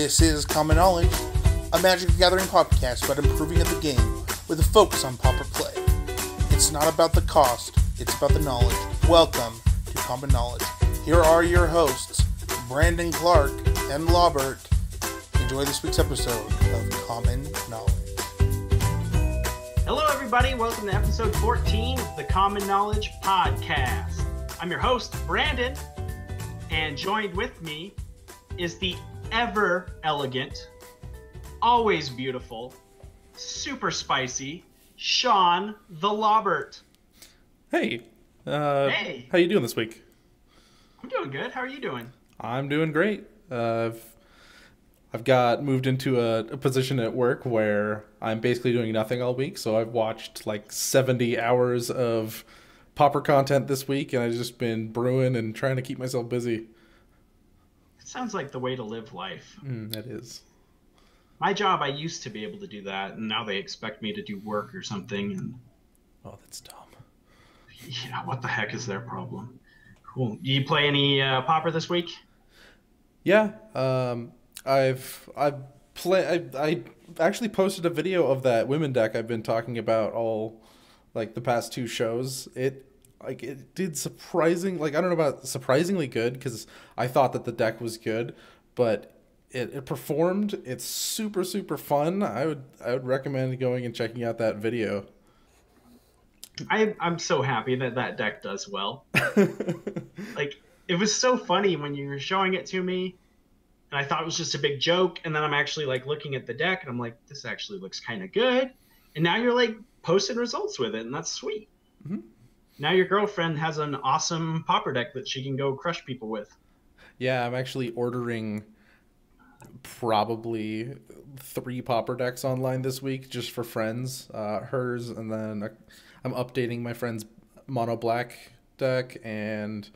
This is Common Knowledge, a Magic the Gathering podcast about improving at the game with a focus on pauper play. It's not about the cost, it's about the knowledge. Welcome to Common Knowledge. Here are your hosts, Brandon Clark and Lobbert. Enjoy this week's episode of Common Knowledge. Hello everybody, welcome to episode 14 of the Common Knowledge podcast. I'm your host, Brandon, and joined with me is the ever elegant, always beautiful, super spicy, Sean the Lobbert. Hey. Hey. How you doing this week? I'm doing good. How are you doing? I'm doing great. I've got moved into a position at work where I'm basically doing nothing all week, so I've watched like 70 hours of Pauper content this week, and I've just been brewing and trying to keep myself busy. It sounds like the way to live life. That is. My job, I used to be able to do that, and now they expect me to do work or something. And Oh, that's dumb. yeah, what the heck is their problem? Cool. Do you play any Pauper this week? Yeah. I actually posted a video of that women deck I've been talking about all like the past two shows. It did surprisingly good, because I thought that the deck was good, but it performed. It's super fun. I would recommend going and checking out that video. I'm so happy that deck does well. Like, it was so funny when you were showing it to me, and I thought it was just a big joke, and then I'm actually like looking at the deck and I'm like, this actually looks kind of good. And now you're like posting results with it, and that's sweet. Mm-hmm. Now your girlfriend has an awesome Pauper deck that she can go crush people with. Yeah, I'm actually ordering probably 3 Pauper decks online this week just for friends. Hers, and then I'm updating my friend's mono black deck, and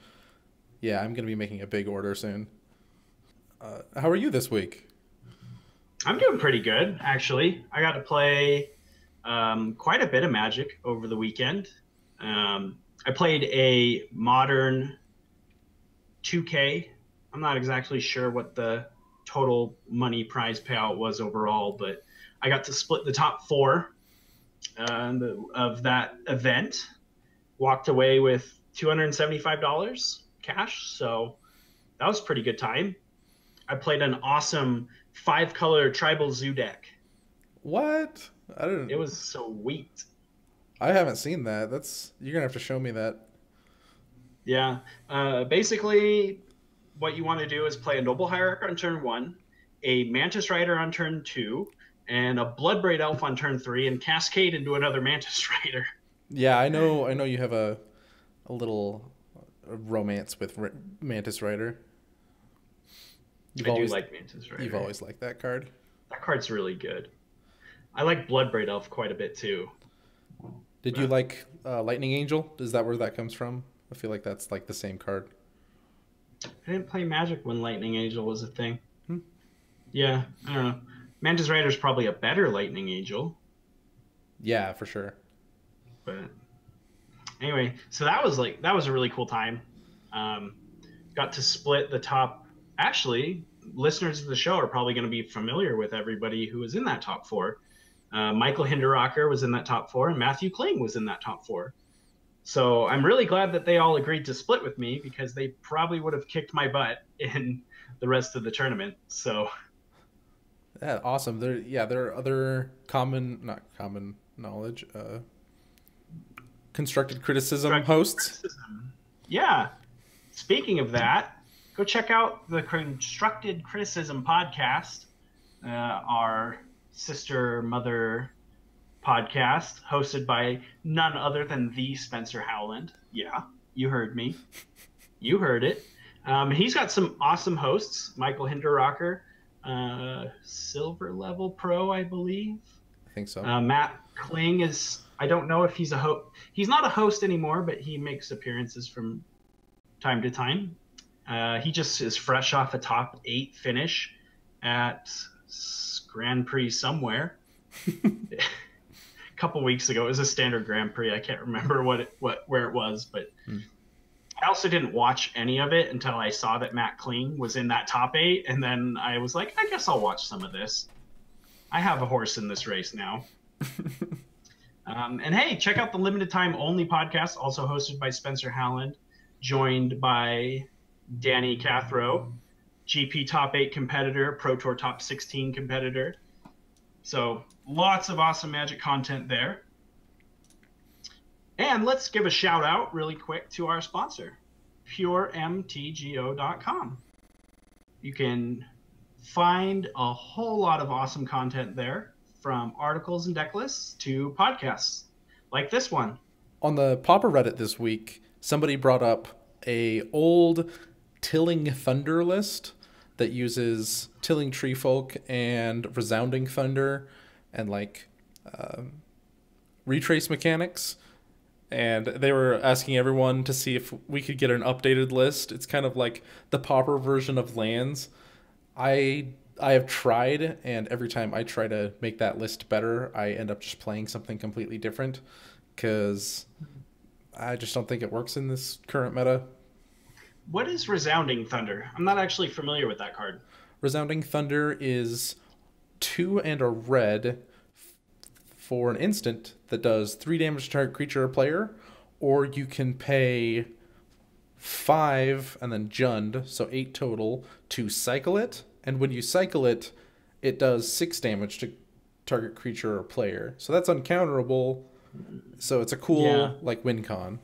yeah, I'm going to be making a big order soon. How are you this week? I'm doing pretty good, actually. I got to play quite a bit of Magic over the weekend. I played a modern 2K. I'm not exactly sure what the total money prize payout was overall, but I got to split the top 4 of that event. Walked away with $275 cash, so that was a pretty good time. I played an awesome 5-color tribal zoo deck. What? It was sweet. I haven't seen that. You're gonna have to show me that. Yeah. Basically, what you want to do is play a Noble Hierarch on turn 1, a Mantis Rider on turn 2, and a Bloodbraid Elf on turn 3, and cascade into another Mantis Rider. Yeah, I know you have a little romance with Mantis Rider. I do like Mantis Rider. You've always liked that card. That card's really good. I like Bloodbraid Elf quite a bit too. Did you like Lightning Angel? Is that where that comes from? I feel like that's like the same card. I didn't play Magic when Lightning Angel was a thing. Yeah, I don't know. Mantis Rider's probably a better Lightning Angel. Yeah, for sure. But anyway, so that was a really cool time. Got to split the top. Actually, listeners of the show are probably going to be familiar with everybody who was in that top 4. Michael Hinderrocker was in that top 4, and Matthew Kling was in that top 4. So I'm really glad that they all agreed to split with me, because they probably would have kicked my butt in the rest of the tournament. So yeah, awesome. There are other not common knowledge, constructed criticism hosts. Yeah. Speaking of that, go check out the Constructed Criticism podcast, our sister mother podcast, hosted by none other than the Spencer Howland. Yeah, you heard me. You heard it. He's got some awesome hosts. Michael Hinderrocker, silver level pro, I believe. I think so. Matt Kling is, I don't know if he's a host. He's not a host anymore, but he makes appearances from time to time. He just is fresh off a top 8 finish at Grand Prix somewhere. A couple weeks ago. It was a standard Grand Prix. I can't remember where it was, but I also didn't watch any of it until I saw that Matt Kling was in that top 8, and then I was like, I guess I'll watch some of this. I have a horse in this race now. And hey, check out the Limited Time Only podcast, also hosted by Spencer Howland, joined by Danny Cathro, GP Top 8 competitor, Pro Tour Top 16 competitor. So lots of awesome Magic content there. And let's give a shout out really quick to our sponsor, puremtgo.com. You can find a whole lot of awesome content there, from articles and deck lists to podcasts like this one. On the Pauper Reddit this week, somebody brought up a old Tilling Thunder list that uses Tilling Treefolk and Resounding Thunder and like retrace mechanics. And they were asking everyone to see if we could get an updated list. It's kind of like the Pauper version of lands. I have tried, and every time I try to make that list better, I end up just playing something completely different because I just don't think it works in this current meta. What is Resounding Thunder? I'm not actually familiar with that card. Resounding Thunder is 2 and a red for an instant that does 3 damage to target creature or player, or you can pay 5 and then Jund, so 8 total, to cycle it. And when you cycle it, it does 6 damage to target creature or player. So that's uncounterable. So it's a cool like win con.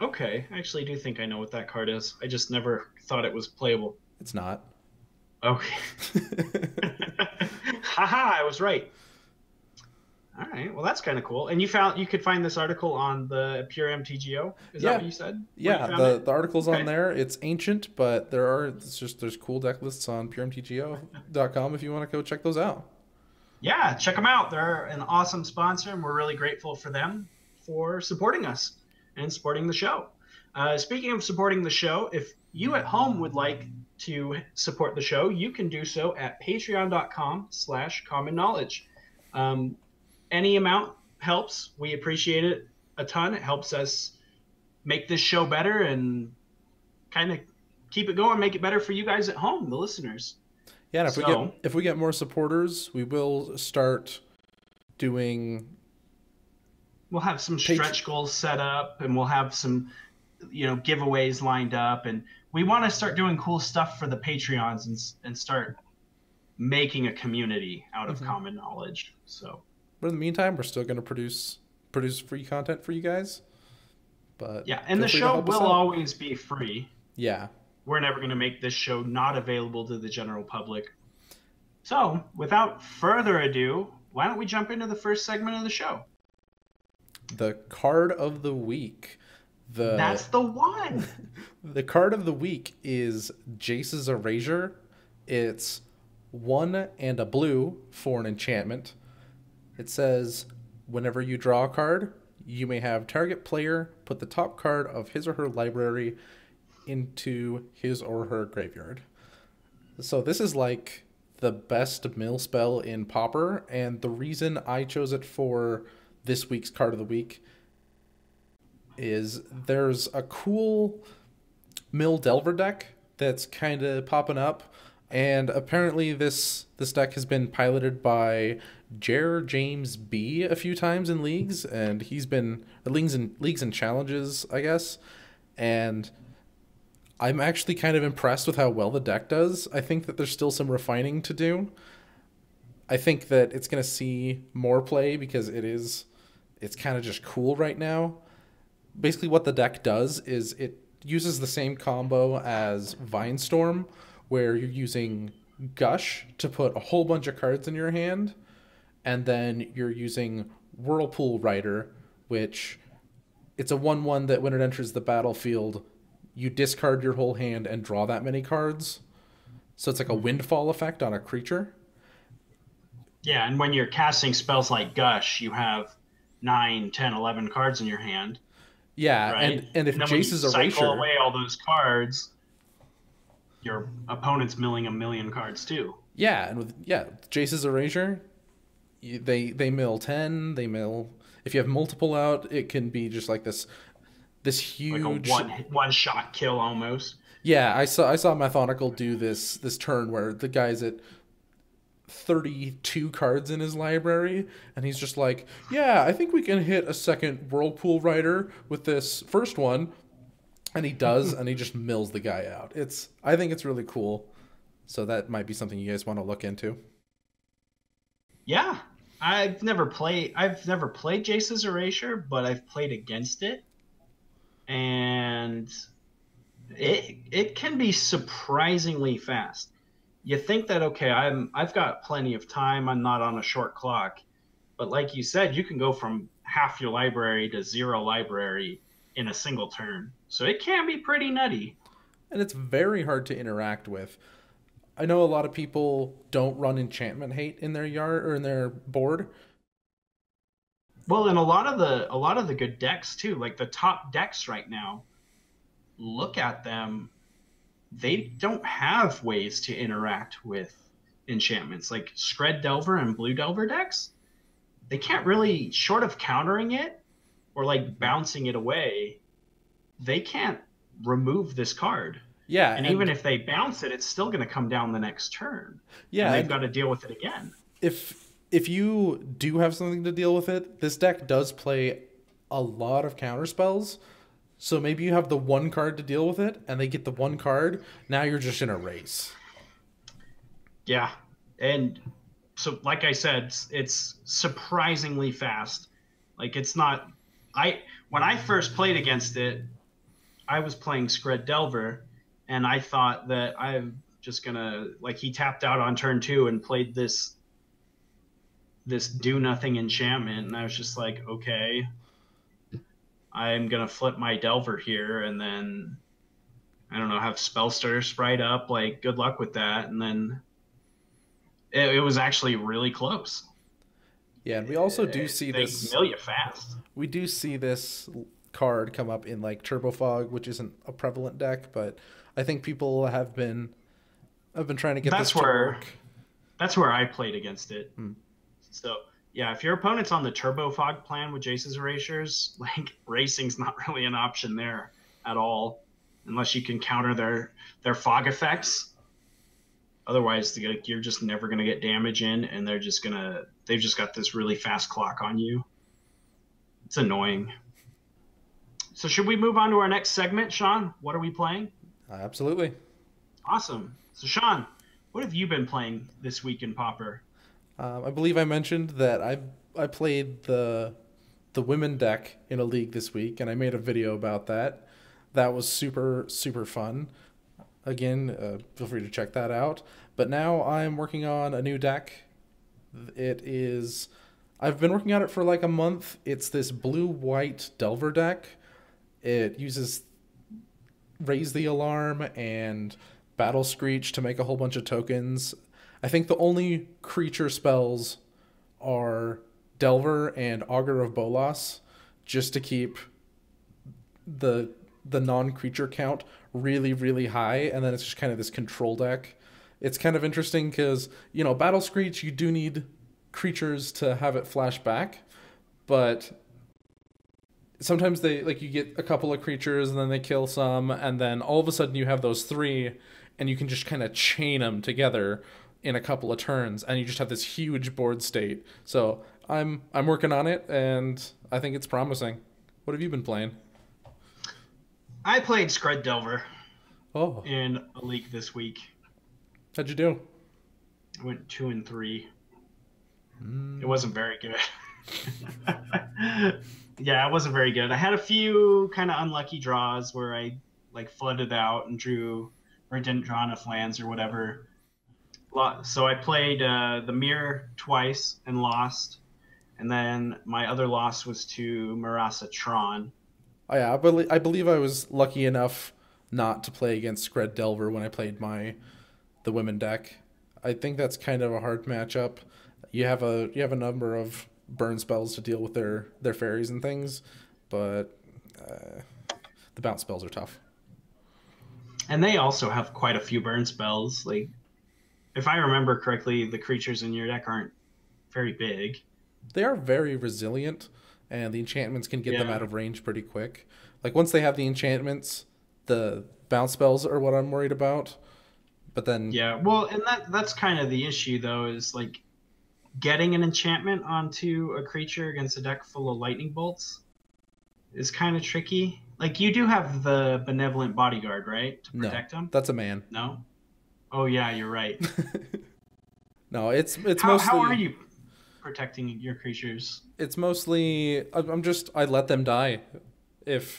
Okay, I actually do think I know what that card is. I just never thought it was playable. It's not. Okay. Haha, I was right. All right, well that's kind of cool. And you could find this article on the Pure MTGO. Is that what you said? Yeah, the article's on there. It's ancient, but there's cool deck lists on puremtgo.com if you want to go check those out. Yeah, check them out. They're an awesome sponsor, and we're really grateful for them for supporting us and supporting the show. Speaking of supporting the show, if you at home would like to support the show, you can do so at patreon.com/common knowledge. Any amount helps. We appreciate it a ton. It helps us make this show better and kind of keep it going, make it better for you guys at home, the listeners. Yeah, and if we get more supporters, we will start doing. We'll have some stretch goals set up, and we'll have some, giveaways lined up, and we want to start doing cool stuff for the Patreons and start making a community out of common knowledge. So. But in the meantime, we're still going to produce free content for you guys. But yeah, and the show will always be free. Yeah. We're never going to make this show not available to the general public. So, without further ado, why don't we jump into the first segment of the show? The card of the week. That's the one! The card of the week is Jace's Erasure. It's 1 and a blue for an enchantment. It says, whenever you draw a card, you may have target player put the top card of his or her library into his or her graveyard. So this is like the best mill spell in Pauper, and the reason I chose it for this week's card of the week is there's a cool Mill Delver deck that's kind of popping up, and apparently this deck has been piloted by James B a few times in leagues, and he's been leagues and challenges, I guess. And I'm actually kind of impressed with how well the deck does. I think that there's still some refining to do. I think that it's going to see more play because it's kind of just cool right now. Basically what the deck does is it uses the same combo as Vinestorm, where you're using Gush to put a whole bunch of cards in your hand, and then you're using Whirlpool Rider, which it's a 1/1 that when it enters the battlefield, you discard your whole hand and draw that many cards. So it's like a windfall effect on a creature. Yeah, and when you're casting spells like Gush, you have 9, 10, 11 cards in your hand. Yeah, right? and if Jace's Erasure... cycle away all those cards, your opponent's milling a million cards too. Yeah, and with Jace's Erasure, they mill 10, they mill... If you have multiple out, it can be just like this this huge, like a one shot kill almost. Yeah, I saw Methodical do this turn where the guy's at 32 cards in his library, and he's just like, yeah, I think we can hit a second Whirlpool Rider with this first one, and he does, and he just mills the guy out. I think it's really cool, so that might be something you guys want to look into. Yeah, I've never played Jace's Erasure, but I've played against it, and it can be surprisingly fast. You think that, okay, I've got plenty of time, I'm not on a short clock, but like you said, you can go from half your library to zero library in a single turn. So it can be pretty nutty. And it's very hard to interact with. I know a lot of people don't run enchantment hate in their yard or in their board. Well, and a lot of the good decks too, like the top decks right now, look at them, they don't have ways to interact with enchantments. Like Skred Delver and Blue Delver decks, they can't really, short of countering it or like bouncing it away, they can't remove this card. Yeah, and even if they bounce it, it's still going to come down the next turn. Yeah, and they've got to deal with it again. If you do have something to deal with it, this deck does play a lot of counter spells. So maybe you have the one card to deal with it, and they get the one card. Now you're just in a race. Yeah, and so like I said, it's surprisingly fast. Like it's not. When I first played against it, I was playing Skred Delver, and I thought that I'm just gonna, like, he tapped out on turn 2 and played this do nothing enchantment, and I was just like, okay, I'm gonna flip my Delver here, and then I don't know, have Spellstutter Sprite up. Like, good luck with that. And then it was actually really close. Yeah, and we also do see they this. Mill you fast. We do see this card come up in like Turbo Fog, which isn't a prevalent deck, but I think people have been trying to get this to work. That's where I played against it. So yeah, if your opponent's on the Turbo Fog plan with Jace's Erasures, like, racing's not really an option there at all, unless you can counter their fog effects. Otherwise, you're just never going to get damage in, and they've just got this really fast clock on you. It's annoying. So should we move on to our next segment, Sean? What are we playing? Absolutely. Awesome. So Sean, what have you been playing this week in Pauper? I believe I mentioned that I played the women deck in a league this week, and I made a video about that. That was super, super fun. Again, feel free to check that out. But now I'm working on a new deck. I've been working on it for like a month. It's this blue-white Delver deck. It uses Raise the Alarm and Battle Screech to make a whole bunch of tokens. I think the only creature spells are Delver and Augur of Bolas, just to keep the non-creature count really, really high, and then it's just kind of this control deck. It's kind of interesting because, you know, Battle Screech, you do need creatures to have it flash back, but sometimes you get a couple of creatures and then they kill some, and then all of a sudden you have those 3, and you can just kind of chain them together in a couple of turns, and you just have this huge board state. So I'm working on it, and I think it's promising. What have you been playing? I played Skred Delver in a league this week. How'd you do? I went 2-3. It wasn't very good. Yeah, it wasn't very good. I had a few kind of unlucky draws where I like flooded out and didn't draw enough lands or whatever. So I played the Mirror twice and lost, and then my other loss was to Marasa Tron. Oh yeah, I believe I was lucky enough not to play against Skred Delver when I played the women deck. I think that's kind of a hard matchup. You have a number of burn spells to deal with their fairies and things, but the bounce spells are tough. And they also have quite a few burn spells. Like, if I remember correctly, the creatures in your deck aren't very big. They are very resilient, and the enchantments can get them Yeah. out of range pretty quick. Like once they have the enchantments, the bounce spells are what I'm worried about. But then Yeah, well, and that's kind of the issue though, is like getting an enchantment onto a creature against a deck full of lightning bolts is kind of tricky. Like you do have the benevolent bodyguard, right, to no, protect them? that's a man. No? Oh yeah, you're right. No, it's How mostly are you protecting your creatures? it's mostly I let them die.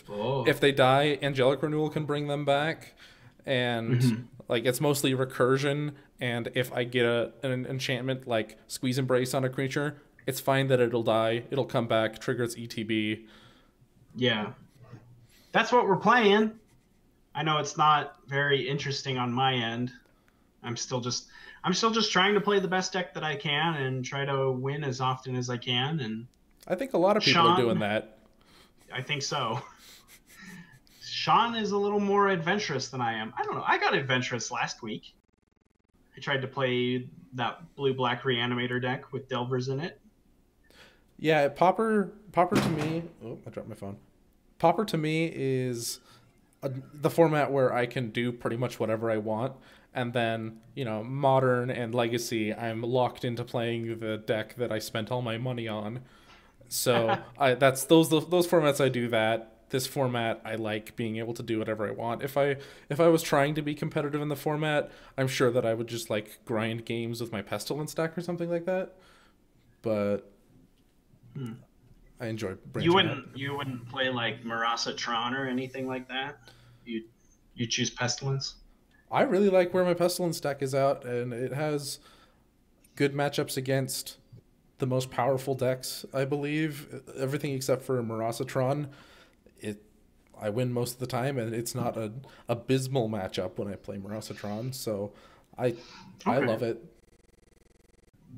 Oh. If they die, Angelic Renewal can bring them back, and Mhm. like it's mostly recursion. And if I get an enchantment like Squeeze Embrace on a creature, it's fine that it'll die. It'll come back, trigger its ETB. Yeah. That's what we're playing. I know it's not very interesting on my end. I'm still just trying to play the best deck that I can and try to win as often as I can. And I think a lot of people are Sean, doing that. I think so. Sean is a little more adventurous than I am. I don't know. I got adventurous last week. I tried to play that blue-black Reanimator deck with Delvers in it. Yeah, Pauper to me. Oh, I dropped my phone. Pauper to me is the format where I can do pretty much whatever I want, and then Modern and Legacy, I'm locked into playing the deck that I spent all my money on. So that's those formats I do that. This format I like being able to do whatever I want. If I was trying to be competitive in the format, I'm sure that I would just like grind games with my Pestilence deck or something like that. But I enjoy branching out. You wouldn't play like Marasa Tron or anything like that? You choose Pestilence? I really like where my Pestilence deck is out, and it has good matchups against the most powerful decks, I believe. Everything except for Marasatron. I win most of the time, and it's not an abysmal matchup when I play Marasatron, so I love it.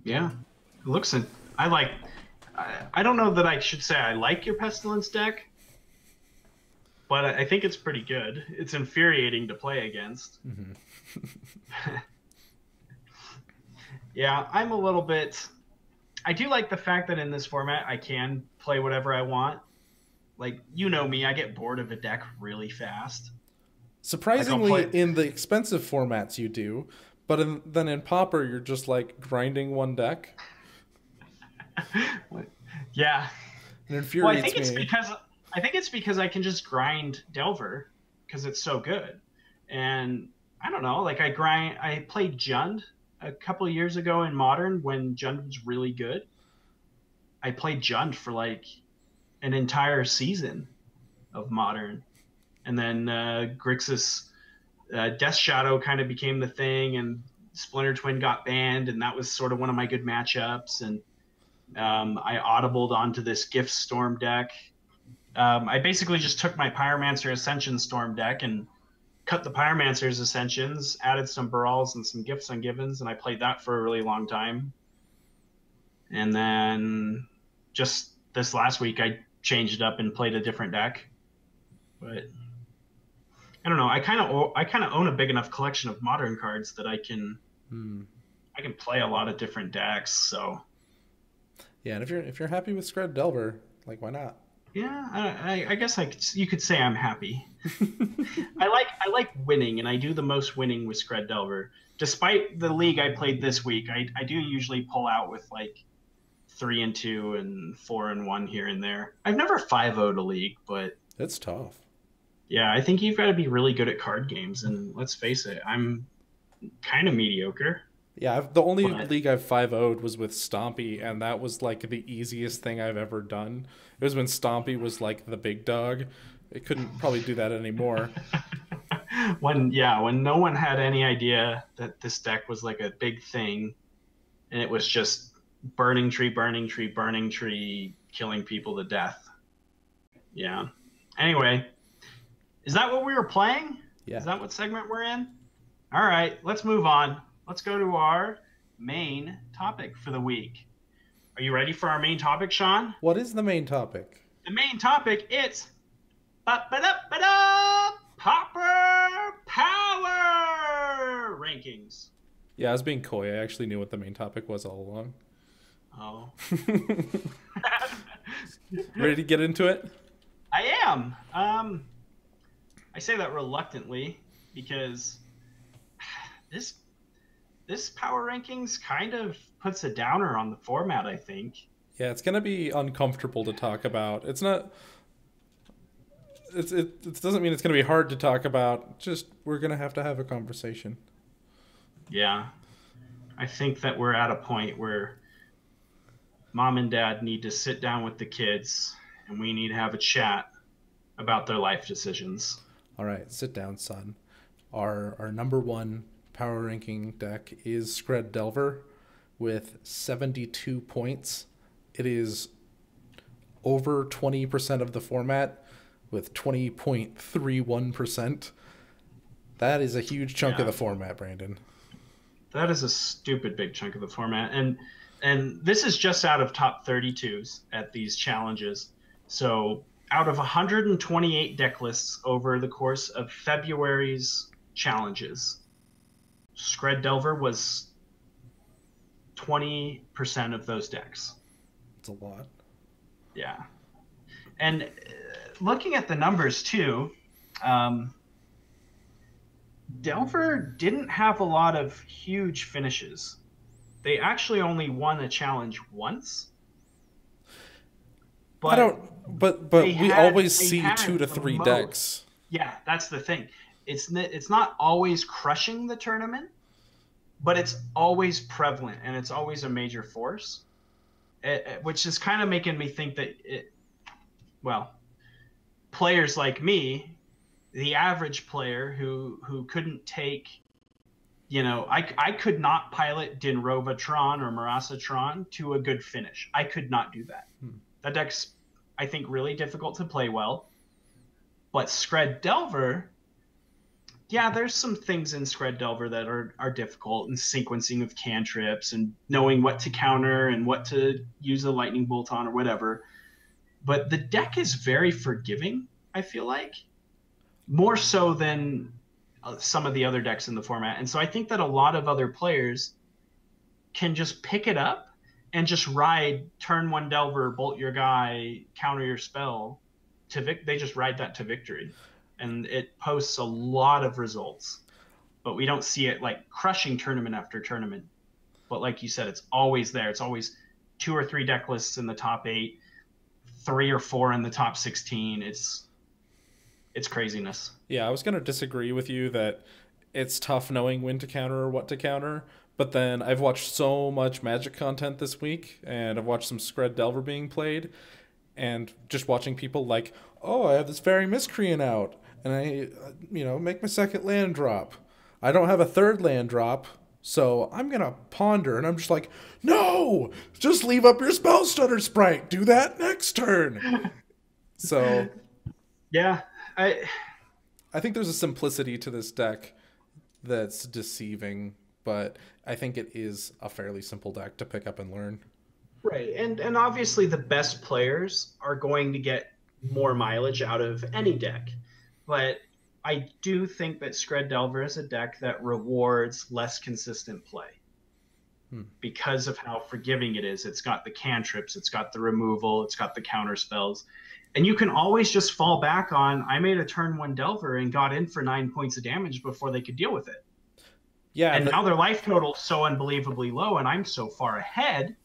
Yeah. It looks I don't know that I should say I like your Pestilence deck, but I think it's pretty good. It's infuriating to play against. Mm-hmm. Yeah, I'm a little bit... I do like the fact that in this format I can play whatever I want. Like, you know me, I get bored of a deck really fast. Surprisingly, in the expensive formats you do, but then in Pauper you're just like grinding one deck. Yeah. It infuriates I think it's me. because I can just grind Delver because it's so good. And I don't know, like I played Jund a couple of years ago in Modern when Jund was really good. I played Jund for like an entire season of Modern. And then Grixis Death Shadow kind of became the thing, and Splinter Twin got banned, and that was sort of one of my good matchups. And I audibled onto this Gift Storm deck. I basically just took my Pyromancer Ascension Storm deck and cut the Pyromancer's Ascensions, added some Brawls and some Gifts Ungivens, and I played that for a really long time. And then just this last week, I changed it up and played a different deck. But I don't know. I kind of own a big enough collection of Modern cards that I can play a lot of different decks. So yeah, and if you're happy with Scred Delver, like why not? yeah, I guess you could say I'm happy. I like winning, and I do the most winning with Scred Delver. Despite the league I played this week, I do usually pull out with like 3-2 and 4-1 here and there. I've never 5-0'd a league, but it's tough. Yeah, I think you've got to be really good at card games, and let's face it, I'm kind of mediocre. Yeah, the only league I've 5-0'd was with Stompy, and that was like the easiest thing I've ever done. It was when Stompy was like the big dog. It couldn't probably do that anymore. when no one had any idea that this deck was like a big thing, and it was just burning tree, killing people to death. Yeah. Anyway, is that what we were playing? Yeah. Is that what segment we're in? All right, let's move on. Let's go to our main topic for the week. Are you ready for our main topic, Sean? What is the main topic? The main topic is Pauper Power Rankings. Yeah, I was being coy. I actually knew what the main topic was all along. Oh. Ready to get into it? I am. I say that reluctantly because this this power rankings kind of puts a downer on the format, I think. Yeah, it's gonna be uncomfortable to talk about. It's not. It doesn't mean it's gonna be hard to talk about. Just we're gonna have to have a conversation. Yeah. I think that we're at a point where mom and dad need to sit down with the kids and we need to have a chat about their life decisions. All right, sit down, son. Our number one power ranking deck is Scred Delver with 72 points. It is over 20% of the format with 20.31%. That is a huge chunk of the format, Brandon. That is a stupid big chunk of the format. And this is just out of top 32s at these challenges. So out of 128 deck lists over the course of February's challenges, Scred Delver was 20% of those decks. It's a lot. Yeah. And looking at the numbers too, Delver didn't have a lot of huge finishes. They actually only won a challenge once. But we always see 2 to 3 decks. Yeah, that's the thing. It's not always crushing the tournament, but it's always prevalent and it's always a major force, which is kind of making me think that players like me, the average player who couldn't take, I could not pilot Dinrovatron or Marasatron to a good finish. I could not do that. That deck's, I think, really difficult to play well. But Scred Delver, yeah, there's some things in Scred Delver that are difficult, and sequencing of cantrips and knowing what to counter and what to use a lightning bolt on or whatever. But the deck is very forgiving, I feel like. More so than some of the other decks in the format. And so I think that a lot of other players can just pick it up and just ride turn 1 Delver, bolt your guy, counter your spell. They just ride that to victory. And it posts a lot of results. But we don't see it like crushing tournament after tournament. But like you said, it's always there. It's always 2 or 3 deck lists in the top 8, 3 or 4 in the top 16. It's craziness. Yeah, I was going to disagree with you that it's tough knowing when to counter or what to counter. But then I've watched so much Magic content this week, and I've watched some Scred Delver being played, and just watching people like, oh, I have this Fairy Miscreant out, and I, make my second land drop. I don't have a third land drop, so I'm going to ponder. And I'm just like, no, just leave up your Spell Stutter Sprite. Do that next turn. So... yeah. I think there's a simplicity to this deck that's deceiving, but I think it is a fairly simple deck to pick up and learn. Right, and obviously the best players are going to get more mileage out of any deck, but I do think that Scred Delver is a deck that rewards less consistent play because of how forgiving it is. It's got the cantrips, it's got the removal, it's got the counter spells. And you can always just fall back on, I made a turn 1 Delver and got in for 9 points of damage before they could deal with it. Yeah. And now their life total is so unbelievably low and I'm so far ahead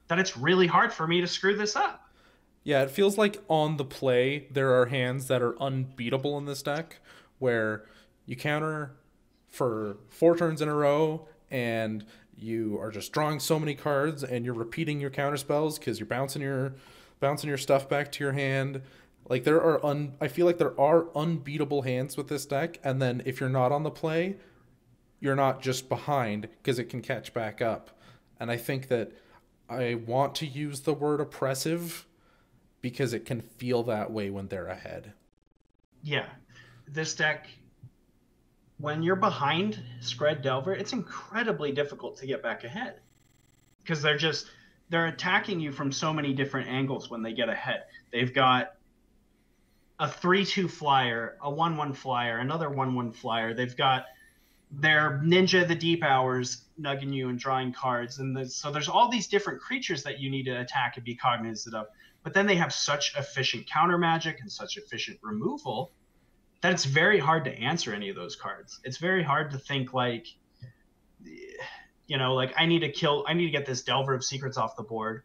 that it's really hard for me to screw this up. Yeah, it feels like on the play, there are hands that are unbeatable in this deck where you counter for 4 turns in a row and you are just drawing so many cards and you're repeating your counter spells because you're bouncing your stuff back to your hand. Like I feel like there are unbeatable hands with this deck, and then if you're not on the play, you're not just behind because it can catch back up. And I think that I want to use the word oppressive because it can feel that way when they're ahead. Yeah. This deck, when you're behind Scred Delver, it's incredibly difficult to get back ahead because they're attacking you from so many different angles when they get ahead. They've got a 3/2 flyer, a 1/1 flyer, another 1/1 flyer. They've got their Ninja the Deep Hours nugging you and drawing cards. And so there's all these different creatures that you need to attack and be cognizant of. but then they have such efficient counter magic and such efficient removal that it's very hard to answer any of those cards. It's very hard to think like, like I need to get this Delver of Secrets off the board,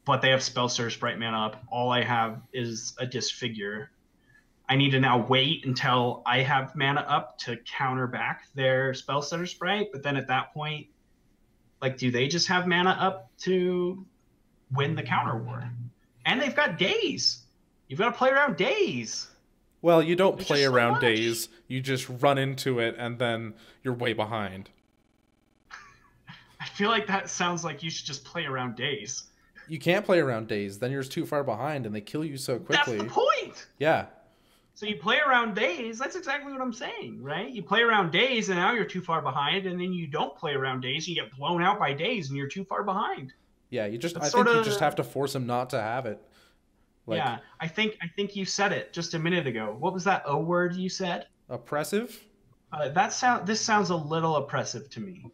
but they have Spellstutter Sprite mana up. All I have is a Disfigure. I need to now wait until I have mana up to counter back their Spellstutter Sprite, but then at that point, like, do they just have mana up to win the counter war? And they've got Daze. You've got to play around Daze. Well, you don't play around Daze. You just run into it, and then you're way behind. I feel like that sounds like you should just play around Daze. You can't play around Daze. Then you're too far behind, and they kill you so quickly. That's the point! Yeah. So you play around Daze. That's exactly what I'm saying, right? You play around Daze, and now you're too far behind, and then you don't play around Daze, and you get blown out by Daze, and you're too far behind. Yeah, I think you just have to force him not to have it. Like, yeah, I think you said it just a minute ago. What was that O word you said? Oppressive? This sounds a little oppressive to me.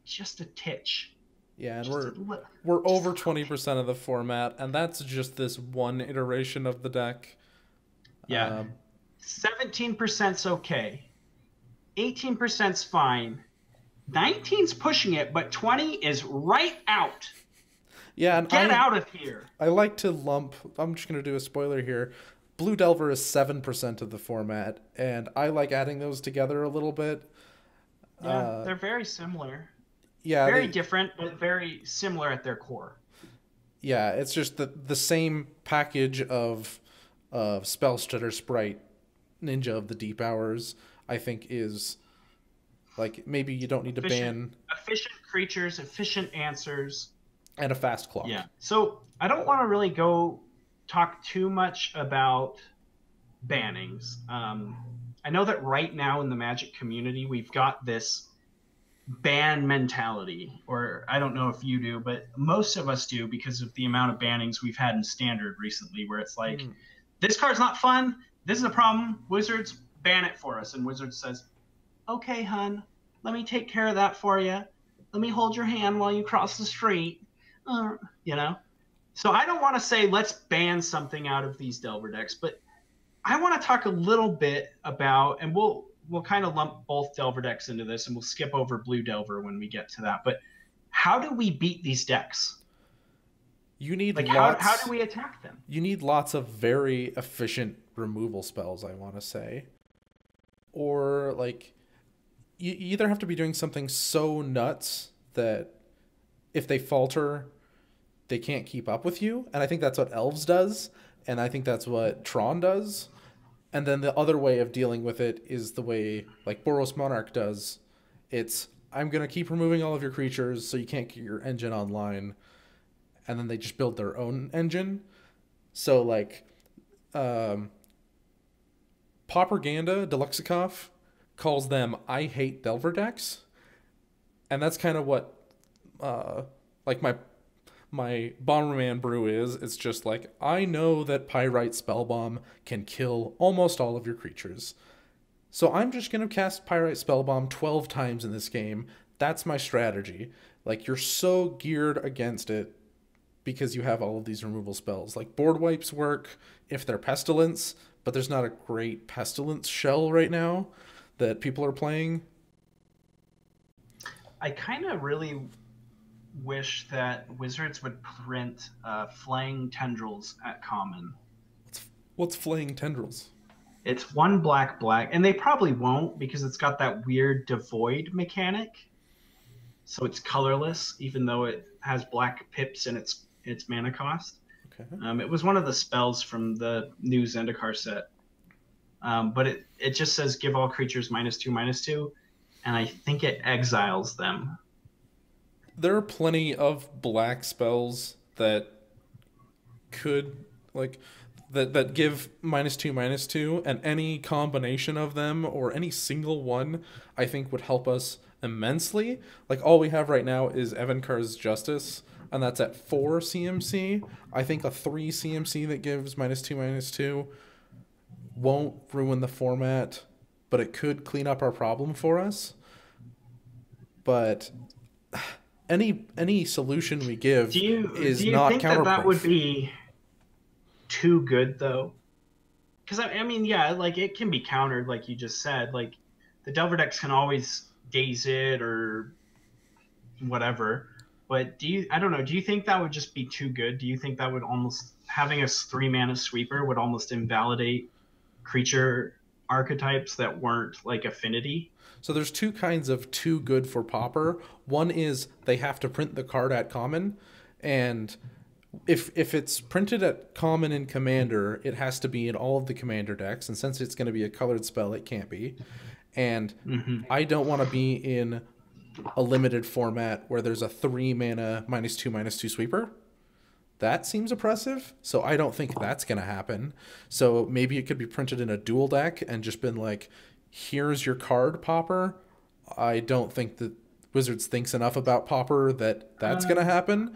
Just a titch. Yeah, and we're over 20% of the format, and that's just this one iteration of the deck. Yeah. 17%'s okay. 18%'s fine. 19's pushing it, but 20 is right out. Yeah, and Get out of here. I like to lump, I'm just going to do a spoiler here. Blue Delver is 7% of the format, and I like adding those together a little bit. Yeah, they're very similar. Yeah, very different, but very similar at their core. Yeah, it's just the same package of Spellstutter Sprite, Ninja of the Deep Hours, I think is, like, maybe you don't need to ban... Efficient creatures, efficient answers. And a fast clock. Yeah. So I don't want to really talk too much about bannings. I know that right now in the Magic community, we've got this ban mentality, or I don't know if you do, but most of us do because of the amount of bannings we've had in Standard recently, where it's like, this card's not fun, this is a problem, Wizards, ban it for us. And Wizards says, okay, hun, let me take care of that for you. Let me hold your hand while you cross the street. So I don't want to say let's ban something out of these Delver decks, but I want to talk a little bit about, and we'll kind of lump both Delver decks into this, and we'll skip over Blue Delver when we get to that. But how do we beat these decks? You need how do we attack them? You need lots of very efficient removal spells, I want to say. Or, like, you either have to be doing something so nuts that if they falter, they can't keep up with you. And I think that's what Elves does. And I think that's what Tron does. And then the other way of dealing with it is the way, like, Boros Monarch does. It's, I'm going to keep removing all of your creatures so you can't get your engine online. And then they just build their own engine. So, like, Propaganda Deluxikov calls them I hate Delver decks. And that's kind of what, like, my Bomberman brew is. It's just like, I know that Pyrite Spellbomb can kill almost all of your creatures. So I'm just going to cast Pyrite Spellbomb 12 times in this game. That's my strategy. Like, you're so geared against it because you have all of these removal spells. Like, Board Wipes work if they're Pestilence, but there's not a great Pestilence shell right now that people are playing. I kind of really wish that Wizards would print Flaying Tendrils at common. What's Flaying Tendrils? It's 1 black, and they probably won't because it's got that weird devoid mechanic. So it's colorless, even though it has black pips in its mana cost. Okay. It was one of the spells from the new Zendikar set. But it just says give all creatures -2/-2, and I think it exiles them. There are plenty of black spells that could, like, that give -2/-2, and any combination of them or any single one I think would help us immensely. Like, all we have right now is Evankar's Justice, and that's at 4 CMC. I think a 3 CMC that gives -2/-2 won't ruin the format, but it could clean up our problem for us. But any solution we give is not counterproof. That would be too good though? Because I mean, yeah, like it can be countered, like you just said. Like the Delver decks can always daze it or whatever. But I don't know. Do you think that would just be too good? Do you think that would almost having a 3 mana sweeper would almost invalidate creature archetypes that weren't like affinity? So there's two kinds of too good for Pauper. One is they have to print the card at common, and if it's printed at common in Commander, it has to be in all of the Commander decks, and since it's going to be a colored spell, it can't be. And I don't want to be in a limited format where there's a 3 mana -2/-2 sweeper. That seems oppressive, so I don't think that's going to happen. So maybe it could be printed in a dual deck and just been like, here's your card, Pauper. I don't think that Wizards thinks enough about Pauper that that's going to happen.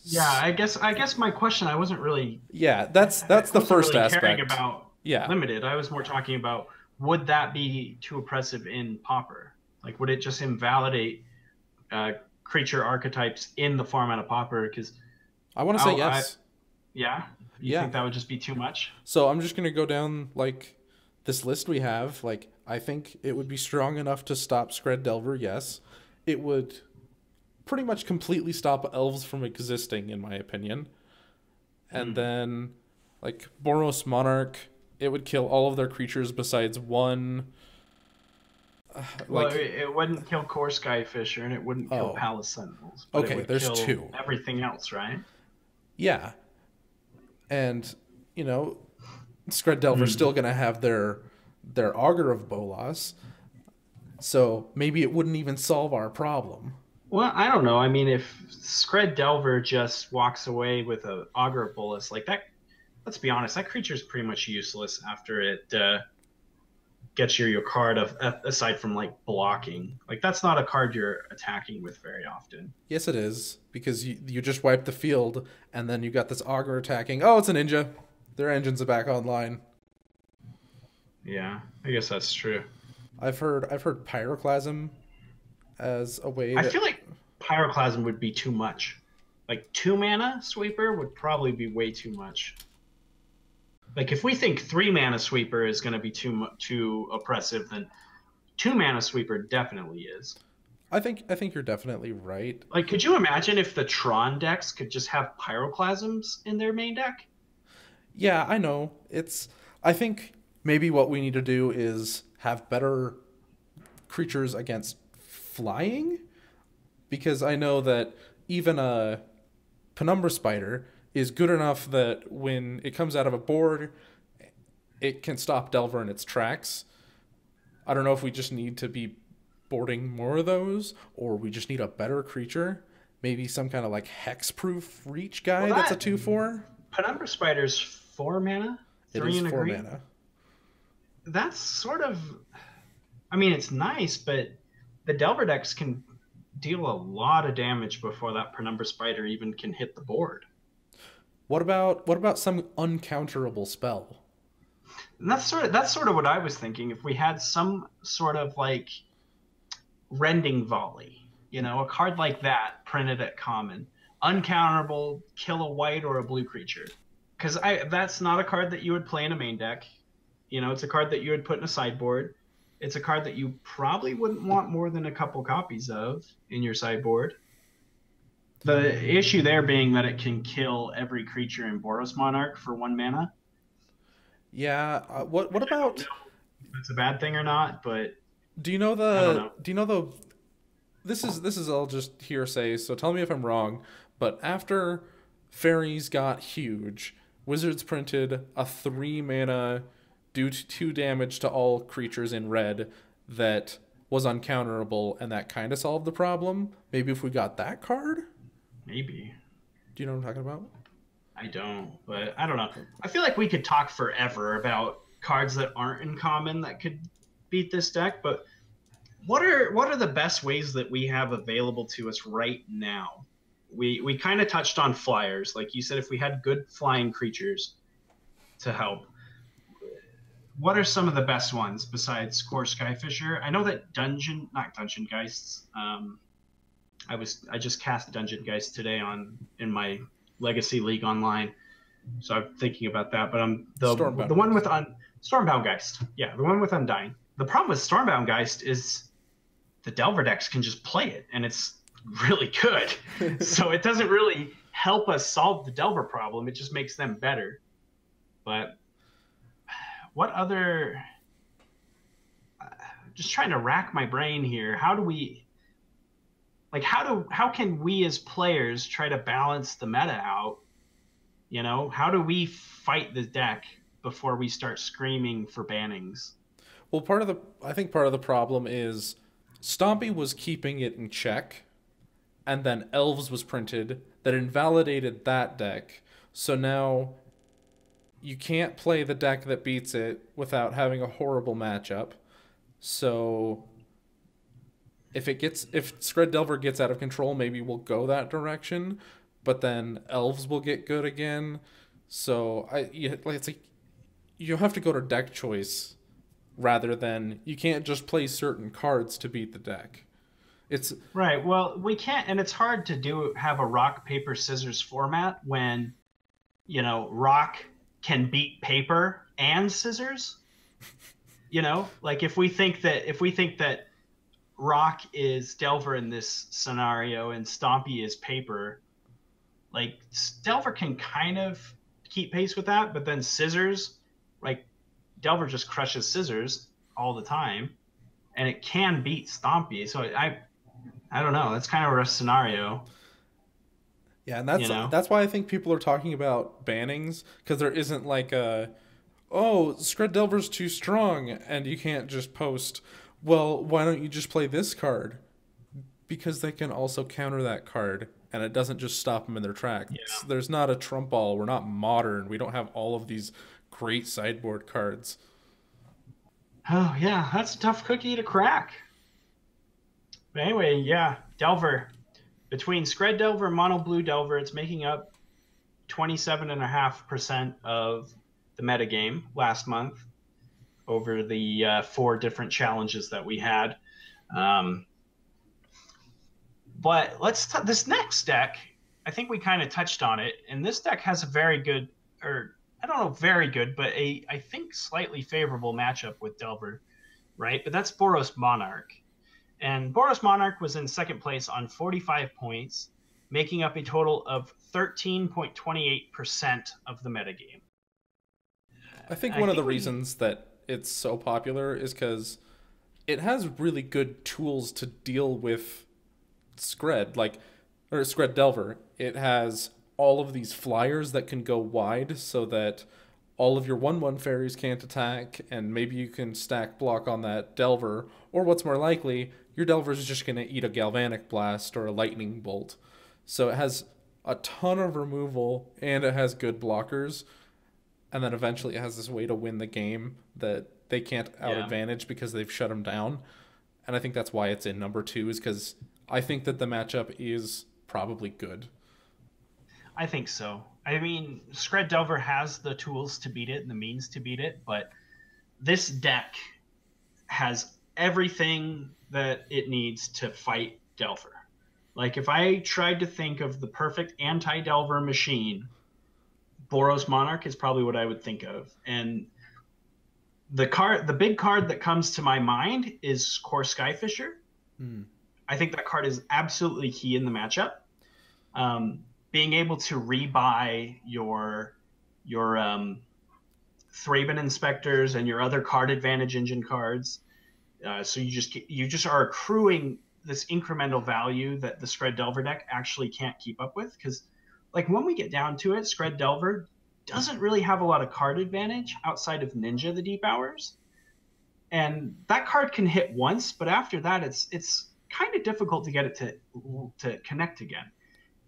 Yeah, I guess my question, I wasn't really... Yeah, that's the first really aspect. Caring about limited. I was more talking about, would that be too oppressive in Pauper? Like, would it just invalidate creature archetypes in the format of Pauper? Because I want to say yes. You think that would just be too much? So I'm just going to go down, like, this list we have. Like, I think it would be strong enough to stop Scred Delver, yes. It would pretty much completely stop elves from existing, in my opinion. And then, like, Boros Monarch, it would kill all of their creatures besides one. Well, it wouldn't kill Core Skyfisher, and it wouldn't kill Palace Sentinels. But it would there's kill two. Everything else, right? Yeah. And, you know, Scred Delver's still going to have their Augur of Bolas. So maybe it wouldn't even solve our problem. Well, I don't know. I mean, if Scred Delver just walks away with a Augur of Bolas, like that, let's be honest, that creature's pretty much useless after it gets your card aside from like blocking. Like that's not a card you're attacking with very often. Yes, it is, because you just wipe the field and then you got this Augur attacking. Oh, it's a ninja. Their engines are back online. Yeah, I guess that's true. I've heard Pyroclasm as a way. I feel like Pyroclasm would be too much. Like 2 mana sweeper would probably be way too much. Like if we think 3 mana sweeper is going to be too oppressive, then 2 mana sweeper definitely is. I think you're definitely right. Like, could you imagine if the Tron decks could just have Pyroclasms in their main deck? Yeah, I know. I think maybe what we need to do is have better creatures against flying, because I know that even a Penumbra Spider is good enough that when it comes out of a board, it can stop Delver in its tracks. I don't know if we just need to be boarding more of those, or we just need a better creature. Maybe some kind of like hexproof reach guy that's a 2/4. Penumbra Spider's 4 mana? 3 and a 4 green? mana. That's sort of... I mean, it's nice, but the Delver decks can deal a lot of damage before that Penumbra Spider even can hit the board. What about some uncounterable spell? And that's sort of what I was thinking. If we had some sort of like Rending Volley, you know, a card like that printed at common, uncounterable, kill a white or a blue creature. Because that's not a card that you would play in a main deck. You know, it's a card that you would put in a sideboard. It's a card that you probably wouldn't want more than a couple copies of in your sideboard. The issue there being that it can kill every creature in Boros Monarch for 1 mana. Yeah. What about? I don't know if it's a bad thing or not, but do you know the? This is all just hearsay, so tell me if I'm wrong. But after fairies got huge, Wizards printed a 3 mana do 2 damage to all creatures in red that was uncounterable, and that kind of solved the problem. Maybe if we got that card. Maybe. Do you know what I'm talking about? I don't, but I don't know. I feel like we could talk forever about cards that aren't in common that could beat this deck, but what are the best ways that we have available to us right now? We kind of touched on flyers. Like you said, if we had good flying creatures to help, what are some of the best ones besides Core Skyfisher? I know that not Dungeon Geists. I just cast Dungeon Geist today in my Legacy League online. So I'm thinking about that. But Stormbound the one Geist. with Stormbound Geist. Yeah, the one with Undying. The problem with Stormbound Geist is the Delver decks can just play it, and it's really good. So it doesn't really help us solve the Delver problem. It just makes them better. But what other? Just trying to rack my brain here. How can we as players try to balance the meta out? You know, how do we fight the deck before we start screaming for bannings? Well, I think part of the problem is Stompy was keeping it in check, and then Elves was printed that invalidated that deck. So now you can't play the deck that beats it without having a horrible matchup. So if Scred Delver gets out of control, maybe we'll go that direction, but then Elves will get good again. So it's like you have to go to deck choice rather than you can't just play certain cards to beat the deck. It's right. Well, we can't, and it's hard to have a rock paper scissors format when, you know, rock can beat paper and scissors. You know, like if we think that rock is Delver in this scenario and Stompy is paper, like Delver can kind of keep pace with that, but then scissors, like Delver just crushes scissors all the time, and it can beat Stompy. So I don't know. That's kind of a rough scenario. Yeah, and that's why I think people are talking about bannings, because there isn't like Scred Delver's too strong, and you can't just post, well, why don't you just play this card? Because they can also counter that card, and it doesn't just stop them in their tracks. Yeah. There's not a trump ball. We're not modern. We don't have all of these great sideboard cards. Oh, yeah, that's a tough cookie to crack. But anyway, yeah, Delver. Between Scred Delver and Mono Blue Delver, it's making up 27.5% of the metagame last month over the 4 different challenges that we had. But this next deck, I think we kind of touched on it, and this deck has a very good, or I don't know, very good, but I think slightly favorable matchup with Delver, right? But that's Boros Monarch. And Boros Monarch was in second place on 45 points, making up a total of 13.28% of the metagame. I think one of the reasons that it's so popular is because it has really good tools to deal with Scred, or Scred Delver. It has all of these flyers that can go wide so that all of your 1/1 fairies can't attack, and maybe you can stack block on that Delver, or what's more likely, your Delver is just going to eat a Galvanic Blast or a Lightning Bolt. So it has a ton of removal, and it has good blockers, and then eventually it has this way to win the game that they can't out-advantage because they've shut them down. And I think that's why it's in number 2, is because I think that the matchup is probably good. I think so. I mean, Scred Delver has the tools to beat it and the means to beat it, but this deck has everything that it needs to fight Delver. Like, if I tried to think of the perfect anti-Delver machine, Boros Monarch is probably what I would think of. And the big card that comes to my mind is Core Skyfisher. I think that card is absolutely key in the matchup. Being able to rebuy your Thraben Inspectors and your other card advantage engine cards, so you just are accruing this incremental value that the Scred Delver deck actually can't keep up with. Because, like, when we get down to it, Scred Delver doesn't really have a lot of card advantage outside of Ninja the Deep Hours, and that card can hit once, but after that, it's kind of difficult to get it to connect again.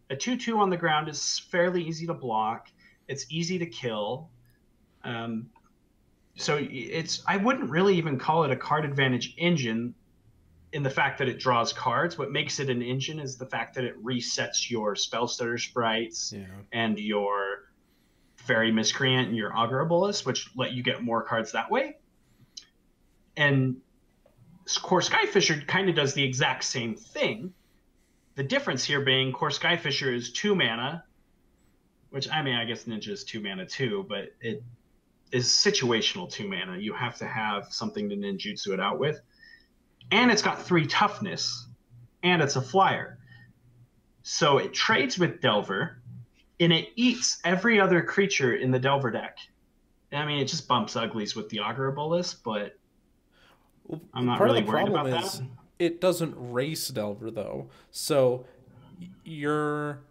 A 2/2 on the ground is fairly easy to block. It's easy to kill. So I wouldn't really even call it a card advantage engine in the fact that it draws cards. What makes it an engine is the fact that it resets your Spellstutter Sprites and your Fairy Miscreant and your Augur Bolus, which let you get more cards that way. And Core Skyfisher kind of does the exact same thing. The difference here being Core Skyfisher is 2 mana, which I mean, I guess Ninja is 2 mana too, but it is situational 2 mana. You have to have something to ninjutsu it out with. And it's got 3 toughness, and it's a flyer. So it trades with Delver, and it eats every other creature in the Delver deck. I mean, it just bumps uglies with the Augur Bolus, but I'm not really worried about that. It doesn't race Delver, though. So your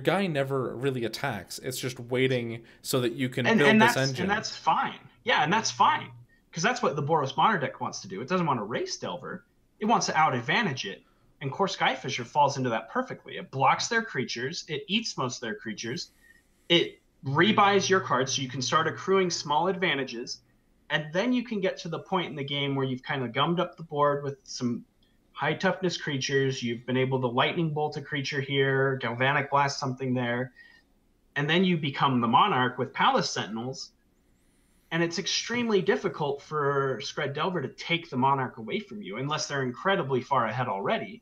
guy never really attacks. It's just waiting so that you can build this engine. And that's fine. Yeah, and that's fine. Because that's what the Boros Modern deck wants to do. It doesn't want to race Delver. It wants to out-advantage it. And Core Skyfisher falls into that perfectly. It blocks their creatures. It eats most of their creatures. It rebuys your cards so you can start accruing small advantages. And then you can get to the point in the game where you've kind of gummed up the board with some high toughness creatures. You've been able to lightning bolt a creature here, galvanic blast something there. And then you become the Monarch with Palace Sentinels. And it's extremely difficult for Skred Delver to take the Monarch away from you unless they're incredibly far ahead already.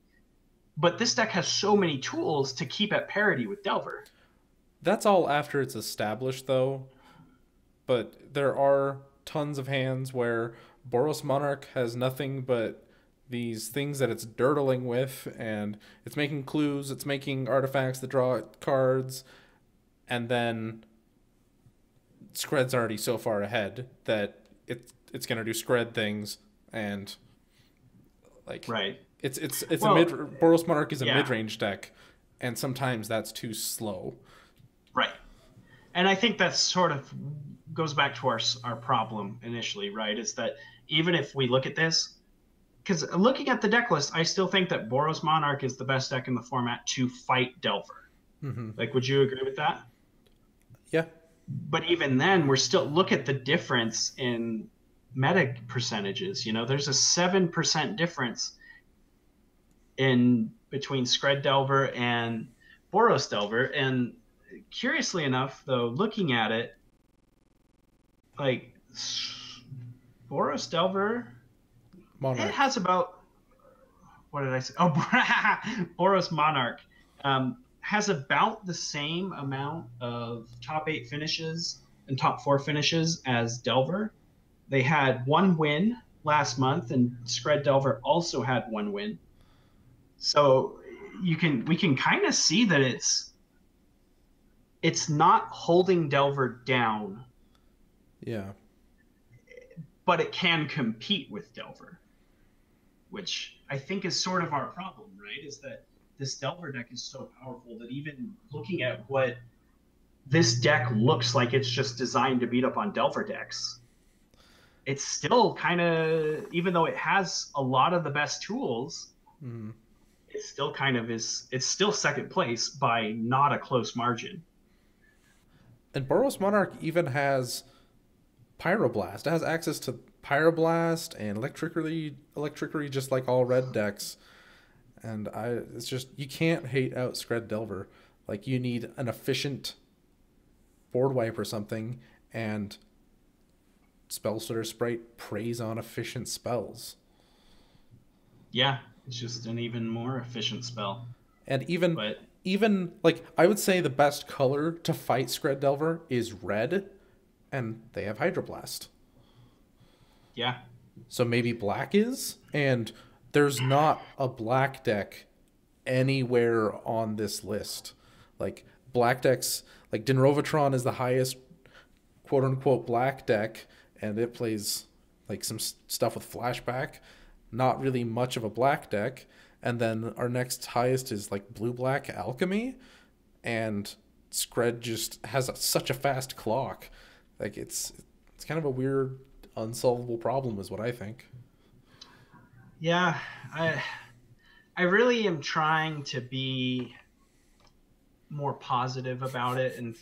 But this deck has so many tools to keep at parity with Delver. That's all after it's established, though. But there are tons of hands where Boros Monarch has nothing but these things that it's dirtling with, and it's making clues, it's making artifacts that draw cards, and then Skred's already so far ahead that it's going to do Skred things, and like right. It's Boros Monarch is a mid-range deck, and sometimes that's too slow. Right. And I think that sort of goes back to our problem initially, right? Is that even if we look at this, because looking at the deck list, I still think that Boros Monarch is the best deck in the format to fight Delver. Mm-hmm. Like, would you agree with that? Yeah. But even then, we're still look at the difference in meta percentages. You know, there's a 7% difference in between Skred Delver and Boros Delver. And curiously enough, though, looking at it, like Boros Delver, Monarch. It has about, what did I say? Oh, Boros Monarch has about the same amount of top 8 finishes and top 4 finishes as Delver. They had 1 win last month, and Skred Delver also had 1 win. So we can kind of see that it's not holding Delver down. Yeah. But it can compete with Delver, which I think is sort of our problem, right? Is that this Delver deck is so powerful that even looking at what this deck looks like, it's just designed to beat up on Delver decks. It's still kind of, even though it has a lot of the best tools, it still kind of is, it's still second place by not a close margin. And Boros Monarch even has Pyroblast. It has access to Pyroblast and Electricity just like all red decks. And it's just, you can't hate out Skred Delver. Like, you need an efficient board wipe or something, and Spellstutter Sprite preys on efficient spells. Yeah, it's just an even more efficient spell. And even like, I would say the best color to fight Skred Delver is red, and they have Hydroblast. Yeah. So maybe black is, and there's not a black deck anywhere on this list. Like, black decks, like Dinrovatron is the highest quote-unquote black deck, and it plays like some stuff with flashback. Not really much of a black deck. And then our next highest is like blue-black Alchemy, and Skred just has such a fast clock. Like, it's kind of a weird, unsolvable problem is what I think. Yeah, I really am trying to be more positive about it and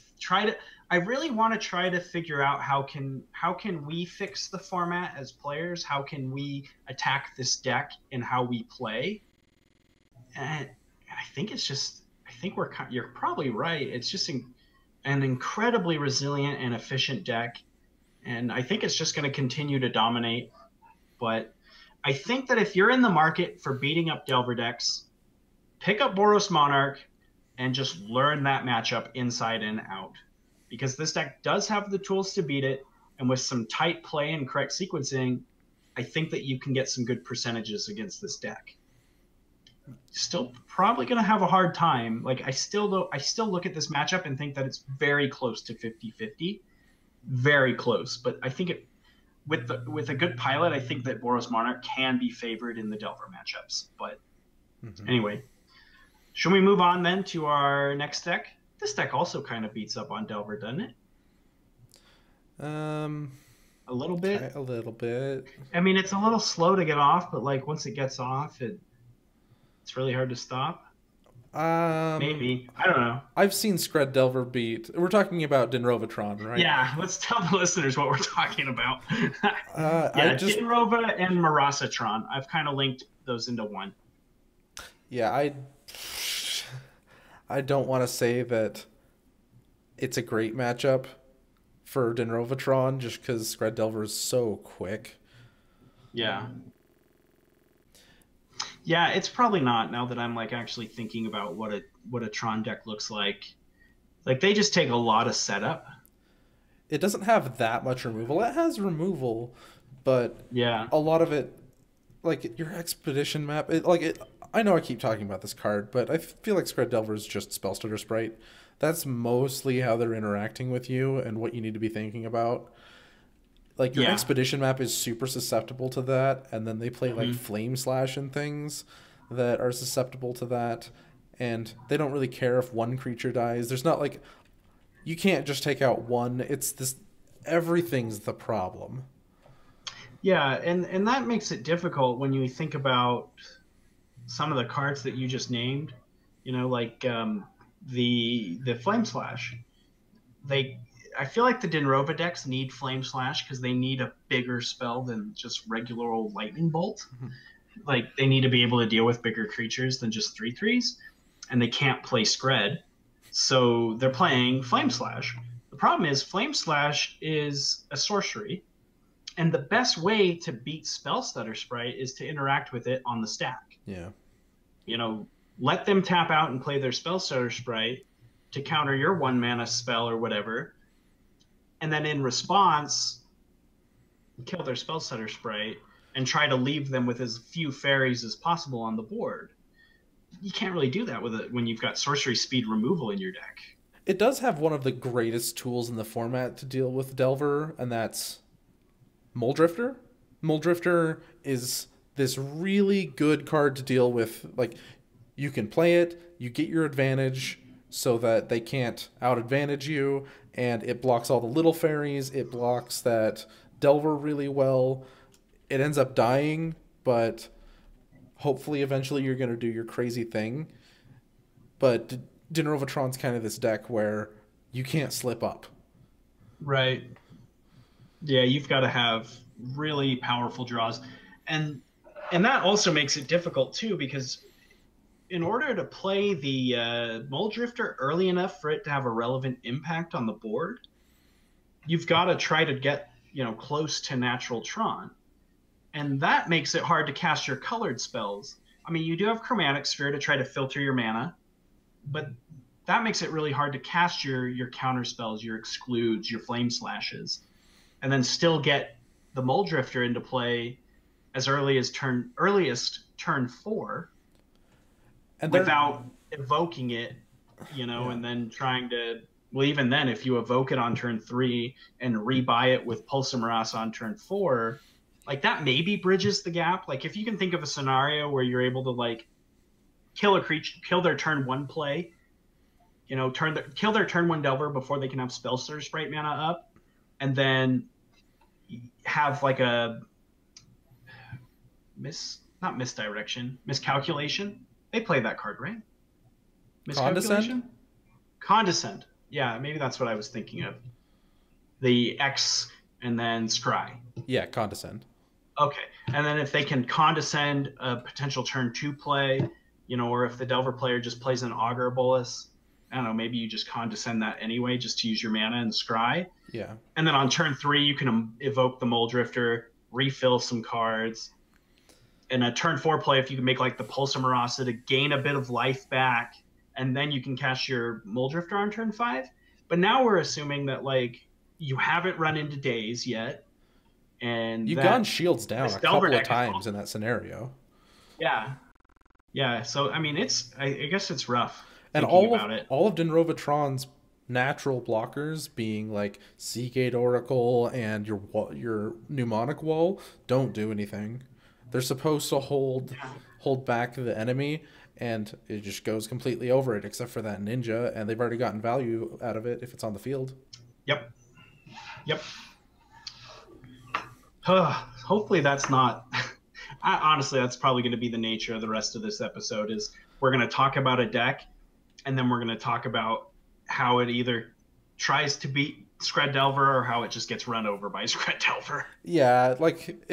I really want to try to figure out how can we fix the format as players? How can we attack this deck and how we play? And I think you're probably right. It's just an incredibly resilient and efficient deck, and I think it's just going to continue to dominate. But I think that if you're in the market for beating up Delver decks, pick up Boros Monarch and just learn that matchup inside and out. Because this deck does have the tools to beat it, and with some tight play and correct sequencing, I think that you can get some good percentages against this deck. Still probably going to have a hard time. Like I still look at this matchup and think that it's very close to 50-50. Very close, but I think it with a good pilot, I think that Boros Monarch can be favored in the Delver matchups. But anyway, should we move on then to our next deck? This deck also kind of beats up on Delver, doesn't it? A little bit. A little bit. I mean, it's a little slow to get off, but like once it gets off, it's really hard to stop. Maybe. I don't know. I've seen Scred Delver beat. We're talking about Dinrovatron, right? Yeah, let's tell the listeners what we're talking about. Dinrova and Marasatron. I've kind of linked those into one. Yeah, I don't want to say that it's a great matchup for Dinrovatron just because Scred Delver is so quick. Yeah. Yeah, it's probably not, now that I'm like actually thinking about what a Tron deck looks like. Like they just take a lot of setup. It doesn't have that much removal. It has removal, but yeah, a lot of it, like your Expedition map, I know I keep talking about this card, but I feel like Scred Delver is just Spellstutter Sprite. That's mostly how they're interacting with you and what you need to be thinking about. Like your Expedition map is super susceptible to that, and then they play like Flame Slash and things that are susceptible to that, and they don't really care if one creature dies. There's not like, you can't just take out one. It's this, everything's the problem. Yeah, and that makes it difficult when you think about some of the cards that you just named. You know, like the Flame Slash. I feel like the Dinrova decks need Flame Slash because they need a bigger spell than just regular old Lightning Bolt. Like they need to be able to deal with bigger creatures than just 3/3s, and they can't play Scred, so they're playing Flame Slash. The problem is Flame Slash is a sorcery, and the best way to beat Spellstutter Sprite is to interact with it on the stack. Yeah. You know, let them tap out and play their Spellstutter Sprite to counter your 1 mana spell or whatever, and then in response, kill their Spellstutter Sprite and try to leave them with as few fairies as possible on the board. You can't really do that with it when you've got sorcery speed removal in your deck. It does have one of the greatest tools in the format to deal with Delver, and that's Muldrifter. Muldrifter is this really good card to deal with. Like, you can play it, you get your advantage so that they can't out-advantage you, and it blocks all the little fairies, it blocks that Delver really well. It ends up dying, but hopefully eventually you're going to do your crazy thing. But Dinrovatron's kind of this deck where you can't slip up. Right. Yeah, you've got to have really powerful draws. And that also makes it difficult, too, because in order to play the Muldrifter early enough for it to have a relevant impact on the board, you've got to try to get, close to natural Tron. And that makes it hard to cast your colored spells. I mean, you do have Chromatic Sphere to try to filter your mana, but that makes it really hard to cast your counter spells, your excludes, your flame slashes, and then still get the Muldrifter into play as earliest turn 4, and without evoking it, and then trying to. Well, even then, if you evoke it on turn 3 and rebuy it with Pulsamoras on turn 4, like that maybe bridges the gap. Like if you can think of a scenario where you're able to kill a creature, kill their turn 1 play, kill their turn 1 Delver before they can have Spellstutter Sprite mana up, and then have like a miscalculation. They play that card, right? Miscalculation? Condescend. Yeah, maybe that's what I was thinking of. The X and then Scry. Yeah, Condescend. Okay, and then if they can Condescend a potential turn 2 play, or if the Delver player just plays an Augur Bolus, I don't know, maybe you just Condescend that anyway, just to use your mana and Scry. Yeah. And then on turn 3, you can evoke the Muldrifter, refill some cards. And a turn 4 play, if you can make like the Pulsamoras to gain a bit of life back, and then you can cast your Muldrifter on turn 5. But now we're assuming that like you haven't run into Daze yet, and You've that gone shields down this a Delver couple of deck is times in that scenario. yeah, yeah. So I mean, I guess it's rough And thinking about it. all of Denrovatron's natural blockers, being like Seagate Oracle and your Mnemonic Wall, don't do anything. They're supposed to hold back the enemy, and it just goes completely over it, except for that ninja, and they've already gotten value out of it if it's on the field. Yep. Yep. Hopefully that's not. Honestly, that's probably going to be the nature of the rest of this episode. Is we're going to talk about a deck, and then we're going to talk about how it either tries to beat Scred Delver or how it just gets run over by Scred Delver. Yeah, like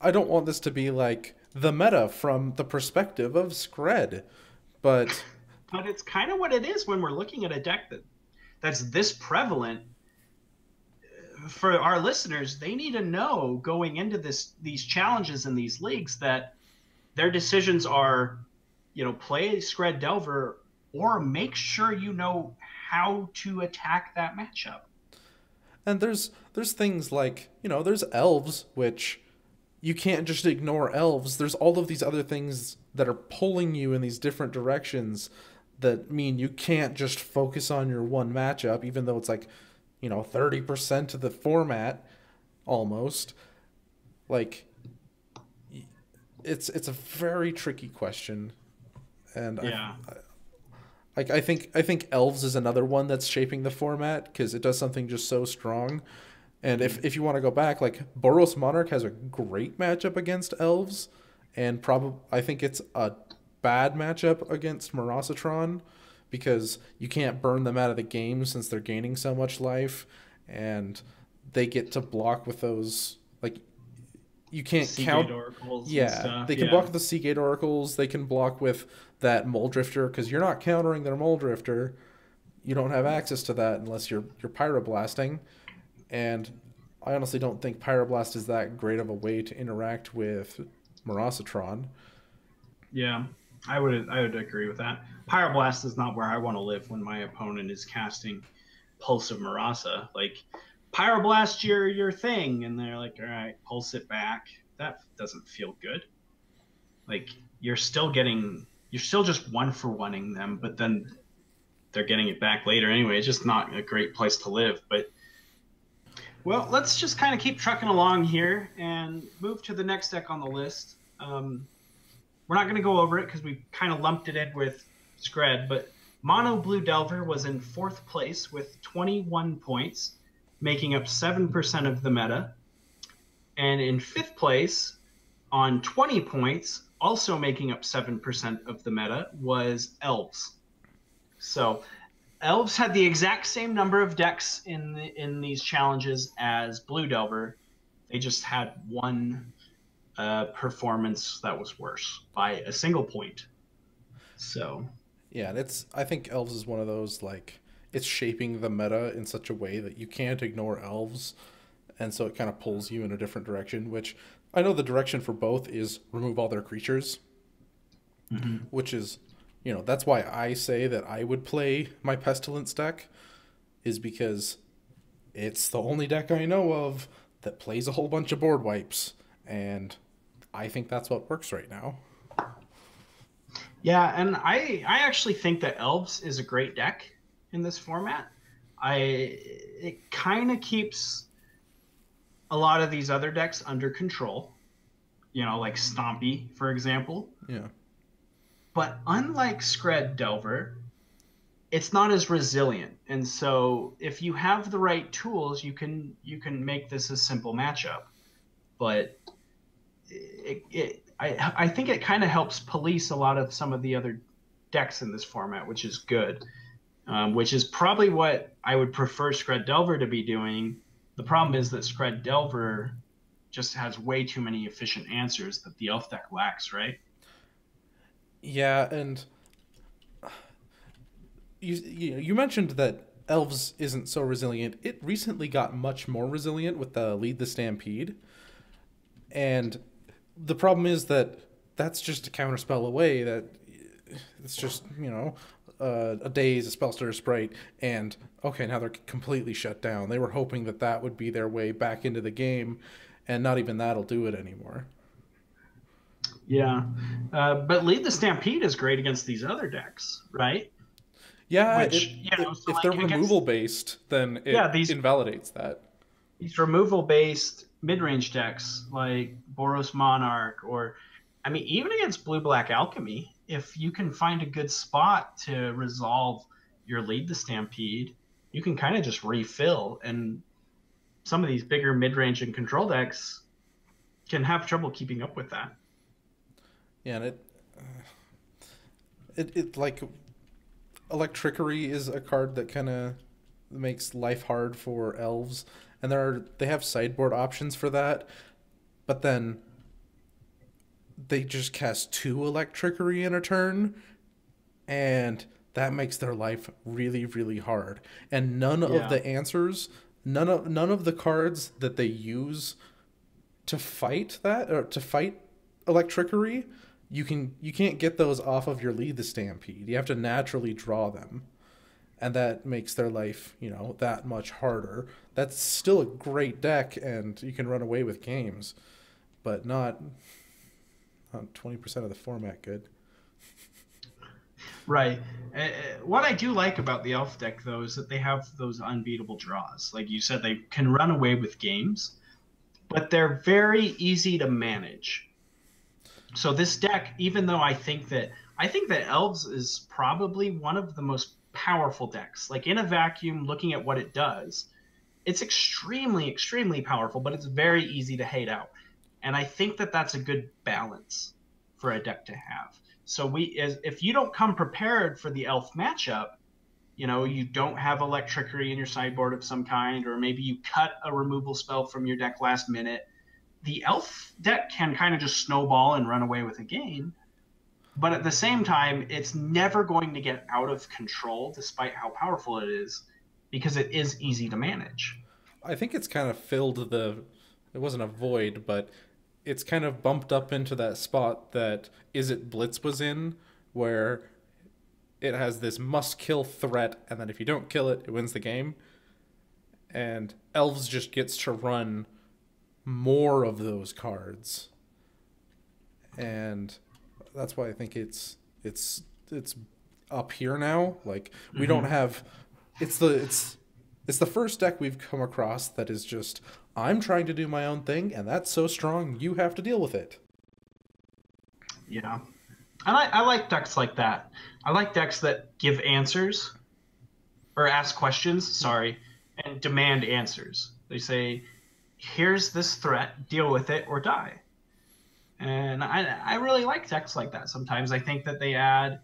I don't want this to be like the meta from the perspective of Scred, but But it's kind of what it is when we're looking at a deck that's this prevalent. For our listeners, they need to know going into these challenges in these leagues that their decisions are, play Scred Delver or make sure you know how to attack that matchup. and there's things like, there's elves, which you can't just ignore elves. There's all of these other things that are pulling you in these different directions that mean you can't just focus on your one matchup, even though it's like 30% of the format almost. Like it's a very tricky question, and Yeah. I think elves is another one that's shaping the format because it does something just so strong. And if you want to go back, like Boros Monarch has a great matchup against elves, and I think it's a bad matchup against Marasatron, because you can't burn them out of the game since they're gaining so much life, and they get to block with those, like, you can't Seagate Oracles. Yeah, and stuff. they can block with the Seagate Oracles. They can block with that Muldrifter, because you're not countering their Muldrifter. You don't have access to that unless you're Pyroblasting, and I honestly don't think Pyroblast is that great of a way to interact with Marasatron. Yeah, I would agree with that. Pyroblast is not where I want to live when my opponent is casting Pulse of Marasa. Like, Pyroblast your thing, and they're like, all right, pulse it back. That doesn't feel good. Like, you're still just one for oneing them, but then they're getting it back later anyway. It's just not a great place to live. But well, let's just kind of keep trucking along here and move to the next deck on the list. We're not going to go over it because we kind of lumped it in with Scred, but Mono Blue Delver was in 4th place with 21 points, making up 7% of the meta. And in 5th place, on 20 points, also making up 7% of the meta, was Elves. So Elves had the exact same number of decks in these challenges as Blue Delver. They just had one performance that was worse by a single point. So yeah, and I think elves is one of those, like, it's shaping the meta in such a way that you can't ignore elves, and so it kind of pulls you in a different direction, which I know the direction for both is remove all their creatures, which is, that's why I say that I would play my Pestilence deck, is because it's the only deck I know of that plays a whole bunch of board wipes, and I think that's what works right now. yeah, and I actually think that Elves is a great deck in this format. It kind of keeps a lot of these other decks under control, like Stompy, for example. Yeah. But unlike Scred Delver, it's not as resilient. And so if you have the right tools, you can make this a simple matchup. But I think it kind of helps police a lot of some of the other decks in this format, which is good. Which is probably what I would prefer Scred Delver to be doing. The problem is that Scred Delver just has way too many efficient answers that the Elf deck lacks, right? Yeah, and you mentioned that Elves isn't so resilient. It recently got much more resilient with the Lead the Stampede. And the problem is that that's just a counterspell away. That it's just, a Daze, a Spellstutter Sprite, and okay, now they're completely shut down. They were hoping that that would be their way back into the game, and not even that'll do it anymore. Yeah, but Lead the Stampede is great against these other decks, right? Yeah, Which, so if they're against, removal based, then it invalidates that. These removal based mid range decks like Boros Monarch, or I mean, even against Blue Black Alchemy, if you can find a good spot to resolve your Lead the Stampede, you can kind of just refill. And some of these bigger mid range and control decks can have trouble keeping up with that. Yeah, and it like Electrickery is a card that kind of makes life hard for elves, and they have sideboard options for that, but then they just cast 2 Electrickery in a turn, and that makes their life really, really hard. And none of the answers, none of the cards that they use to fight that, or to fight Electrickery, you can't get those off of your Lead the Stampede. You have to naturally draw them, and that makes their life, that much harder. That's still a great deck, and you can run away with games, but not 20% of the format good. Right. What I do like about the Elf deck, though, is that they have those unbeatable draws. Like you said, they can run away with games, but they're very easy to manage. So this deck, even though I think that Elves is probably one of the most powerful decks. Like in a vacuum, looking at what it does, it's extremely, extremely powerful, but it's very easy to hate out. And I think that that's a good balance for a deck to have. So if you don't come prepared for the Elf matchup, you don't have Electrickery in your sideboard of some kind, or maybe you cut a removal spell from your deck last minute, the Elf deck can kind of just snowball and run away with a game. But at the same time, it's never going to get out of control, despite how powerful it is, because it is easy to manage. I think it's kind of filled it wasn't a void, but it's kind of bumped up into that spot that Izzet Blitz was in, where it has this must-kill threat, and then if you don't kill it, it wins the game. And Elves just gets to run more of those cards, and that's why I think it's up here now. Like we don't have it's the first deck we've come across that is just, I'm trying to do my own thing, and that's so strong you have to deal with it. Yeah, I like decks like that. I like decks that give answers or ask questions, and demand answers. They say, here's this threat, deal with it or die. And I really like decks like that. Sometimes I think that they add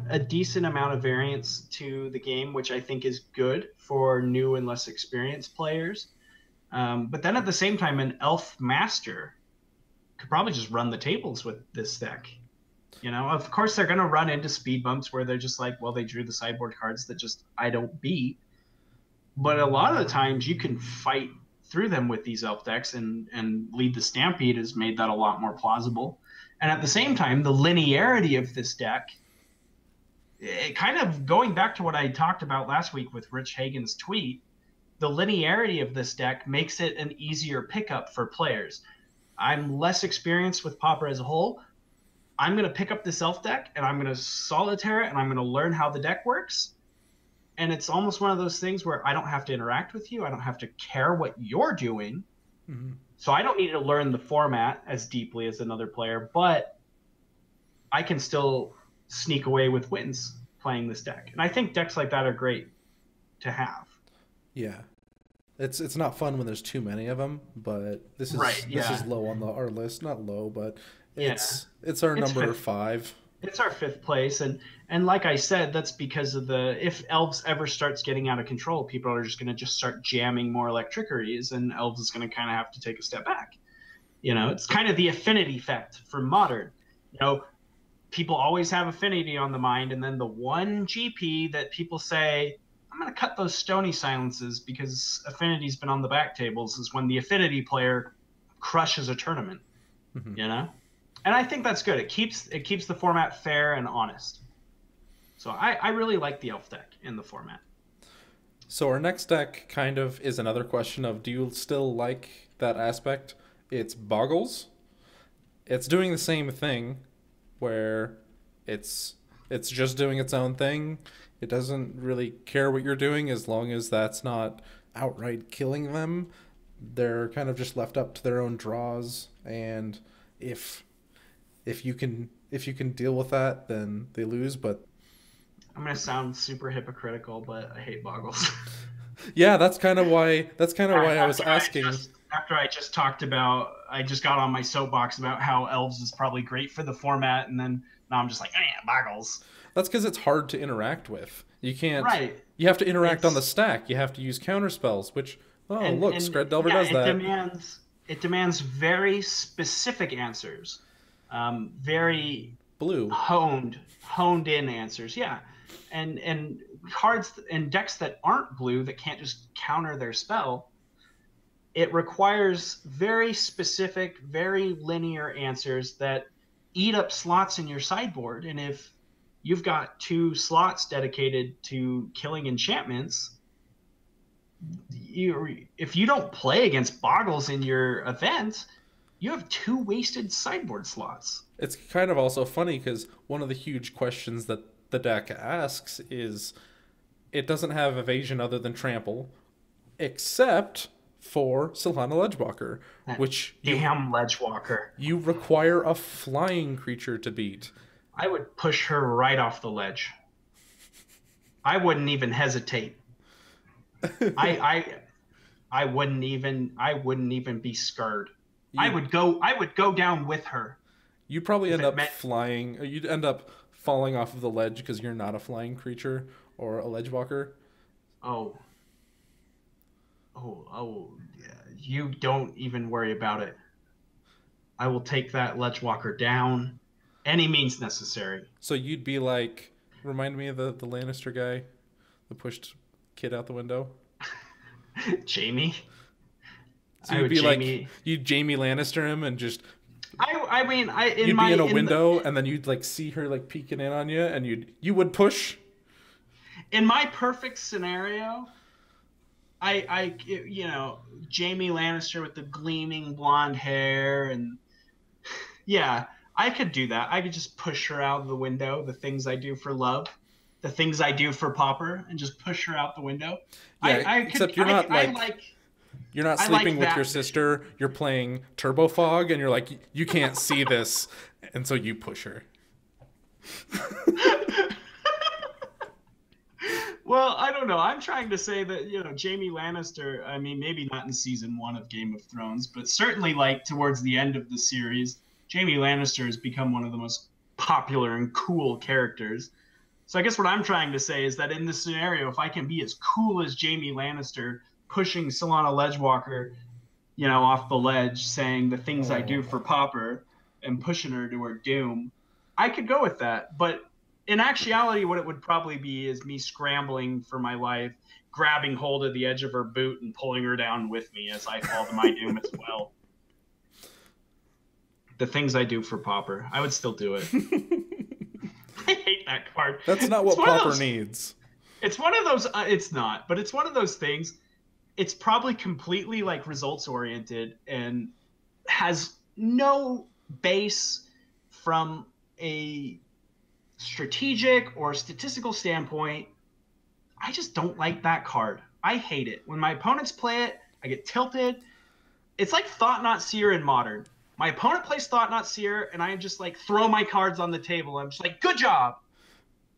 a decent amount of variance to the game, which I think is good for new and less experienced players. But then at the same time, an Elf Master could probably just run the tables with this deck. Of course, they're going to run into speed bumps where they're just like, well, they drew the sideboard cards that just I don't beat. But a lot of the times you can fight through them with these Elf decks, and Lead the Stampede has made that a lot more plausible. And at the same time, the linearity of this deck, it kind of going back to what I talked about last week with Rich Hagen's tweet, the linearity of this deck makes it an easier pickup for players. I'm less experienced with Pauper as a whole. I'm going to pick up this Elf deck, and I'm going to solitaire it, and I'm going to learn how the deck works. And it's almost one of those things where I don't have to interact with you. I don't have to care what you're doing. Mm-hmm. So I don't need to learn the format as deeply as another player, but I can still sneak away with wins playing this deck. And I think decks like that are great to have. Yeah. It's not fun when there's too many of them, but this is low on our list. Not low, but it's our number 5. It's our 5th place, and like I said, that's because of if Elves ever starts getting out of control, people are just going to start jamming more Electrickeries, and Elves is going to kind of have to take a step back. It's kind of the affinity effect for Modern. People always have affinity on the mind, and then the one GP that people say, I'm going to cut those Stony Silences because affinity's been on the back tables, is when the affinity player crushes a tournament. Mm-hmm. And I think that's good. It keeps the format fair and honest. So I really like the elf deck in the format. So our next deck kind of is another question of, do you still like that aspect? It's Boggles. It's doing the same thing where it's just doing its own thing. It doesn't really care what you're doing as long as that's not outright killing them. They're kind of just left up to their own draws, and if you can deal with that, then they lose. But I'm gonna sound super hypocritical, but I hate Boggles. Yeah, that's kind of why I was asking. After I just got on my soapbox about how Elves is probably great for the format, and then now I'm just like, Boggles. That's because it's hard to interact with. You can't. Right. You have to interact on the stack. You have to use counter spells, which Scred Delver does that. It demands very specific answers, very blue honed in answers. Yeah, and cards and decks that aren't blue that can't just counter their spell. It requires very specific, very linear answers that eat up slots in your sideboard. And if you've got 2 slots dedicated to killing enchantments, if you don't play against Boggles in your event, you have 2 wasted sideboard slots. It's kind of also funny because one of the huge questions that the deck asks is, it doesn't have evasion other than trample, except for Solana Ledgewalker, which Ledgewalker. You require a flying creature to beat. I would push her right off the ledge. I wouldn't even hesitate. I wouldn't even be scared. I would go down with her. You'd probably end up flying. You'd end up falling off of the ledge because you're not a flying creature or a ledgewalker. Oh, yeah. You don't even worry about it. I will take that ledgewalker down, any means necessary. So you'd be like, remind me of the Lannister guy that pushed kid out the window. Jamie. So you'd be like, you'd Jamie Lannister him and just. You'd be in a window and then you'd like see her like peeking in on you and you would push. In my perfect scenario, Jamie Lannister with the gleaming blonde hair, and yeah, I could do that. I could just push her out of the window. The things I do for love, the things I do for Pauper, and just push her out the window. Yeah, except you're not you're not sleeping with your sister. You're playing Turbo Fog, and you're like, you can't see this, and so you push her. Well, I don't know. I'm trying to say that, Jamie Lannister, I mean, maybe not in season 1 of Game of Thrones, but certainly like towards the end of the series, Jamie Lannister has become one of the most popular and cool characters. So I guess what I'm trying to say is that in this scenario, if I can be as cool as Jamie Lannister pushing Solana Ledgewalker, off the ledge, saying the things I do for Pauper and pushing her to her doom, I could go with that. But in actuality, what it would probably be is me scrambling for my life, grabbing hold of the edge of her boot and pulling her down with me as I fall to my doom as well. The things I do for Pauper. I would still do it. I hate that card. That's not what Pauper needs. It's one of those... it's not, but it's one of those things. It's probably completely like results oriented and has no base from a strategic or statistical standpoint. I just don't like that card. I hate it. When my opponents play it, I get tilted. It's like Thought Not Seer in Modern. My opponent plays Thought Not Seer, and I just like throw my cards on the table. I'm just like, good job.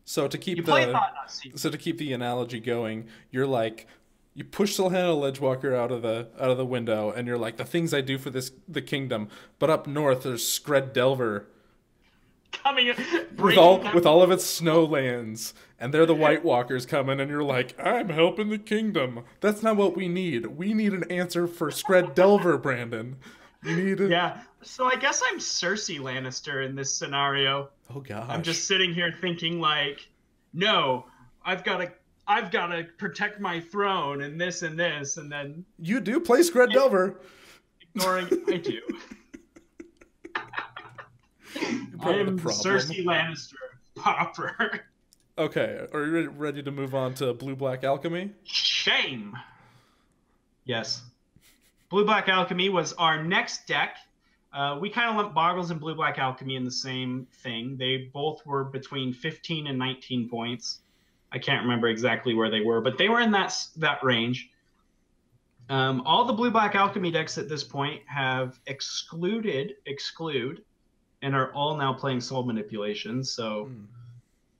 So to keep the analogy going, you're like, you push Solana Ledgewalker out of the window, and you're like, the things I do for the kingdom. But up north, there's Scred Delver coming with all of its snow lands, and they're the White Walkers coming, and you're like, I'm helping the kingdom. That's not what we need. We need an answer for Scred Delver, Brandon. You need it. Yeah. So I guess I'm Cersei Lannister in this scenario. Oh gosh. I'm just sitting here thinking like, no, I've got to protect my throne and this, and then you do play Scred Delver. Ignoring, I do. I am Cersei Lannister, Popper. Okay, are you ready to move on to Blue Black Alchemy? Shame. Yes. Blue Black Alchemy was our next deck. We kind of lumped Boggles and Blue Black Alchemy in the same thing. They both were between 15 and 19 points. I can't remember exactly where they were, but they were in that range. All the Blue Black Alchemy decks at this point have exclude, and are all now playing Soul Manipulation. So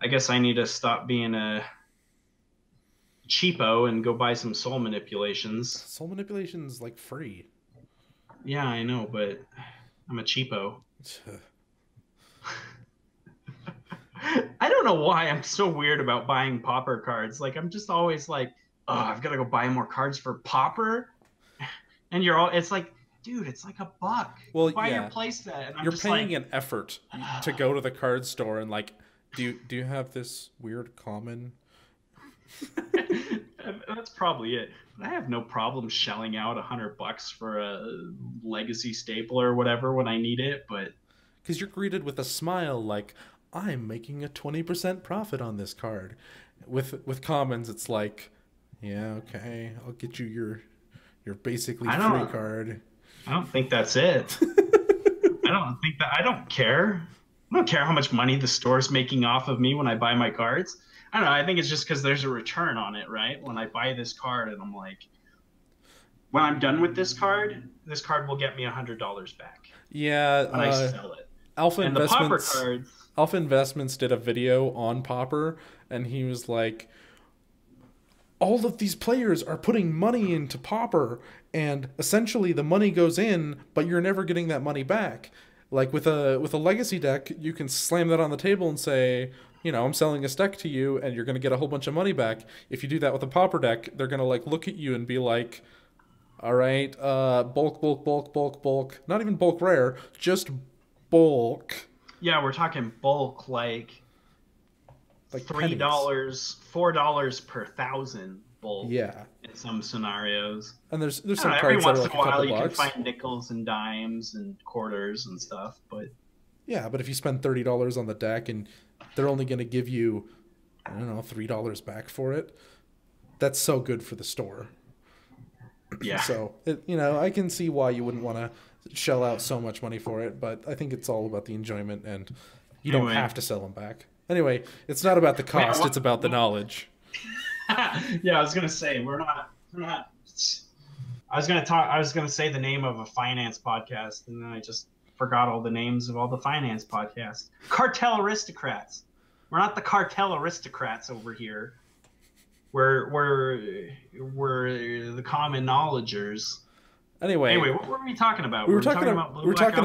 I guess I need to stop being a cheapo and go buy some Soul Manipulations. Soul Manipulation's like free. Yeah, I know, but I'm a cheapo. I don't know why I'm so weird about buying Pauper cards. Like, I'm just always like, oh, I've got to go buy more cards for Pauper. And it's like, dude, it's like $1. Well, buy your playset. And you're paying an effort to go to the card store and like, do you have this weird common? That's probably it. I have no problem shelling out $100 for a legacy staple or whatever when I need it, but because you're greeted with a smile like, I'm making a 20% profit on this card. With commons, it's like, yeah, okay, I'll get you your basically free card. I don't think that's it. I don't care. I don't care how much money the store's making off of me when I buy my cards. I don't know. I think it's just because there's a return on it, right? When I buy this card and I'm like, when I'm done with this card will get me $100 back. Yeah. When I sell it. Alpha Investments did a video on Pauper, and he was like, all of these players are putting money into Pauper, and essentially the money goes in, but you're never getting that money back. Like with a legacy deck, you can slam that on the table and say, you know, I'm selling this deck to you, and you're going to get a whole bunch of money back. If you do that with a Pauper deck, they're going to like look at you and be like, all right, bulk. Not even bulk rare, just bulk. Yeah, we're talking bulk, like $3, $4 per 1,000 bulk. Yeah, in some scenarios. And there's some cards every once that are in like a while you bucks. can find nickels and dimes and quarters and stuff, but yeah, but if you spend $30 on the deck and they're only going to give you, I don't know, $3 back for it, that's so good for the store. Yeah. So, I can see why you wouldn't want to shell out so much money for it, but I think it's all about the enjoyment, and you don't have to sell them back. Anyway, it's not about the cost, it's about the knowledge. Yeah, I was going to say, we're not I was going to say the name of a finance podcast, and then I just forgot all the names of all the finance podcasts. Cartel Aristocrats. We're not the Cartel Aristocrats over here. We're the common knowledgers. Anyway, what were we talking about? We were talking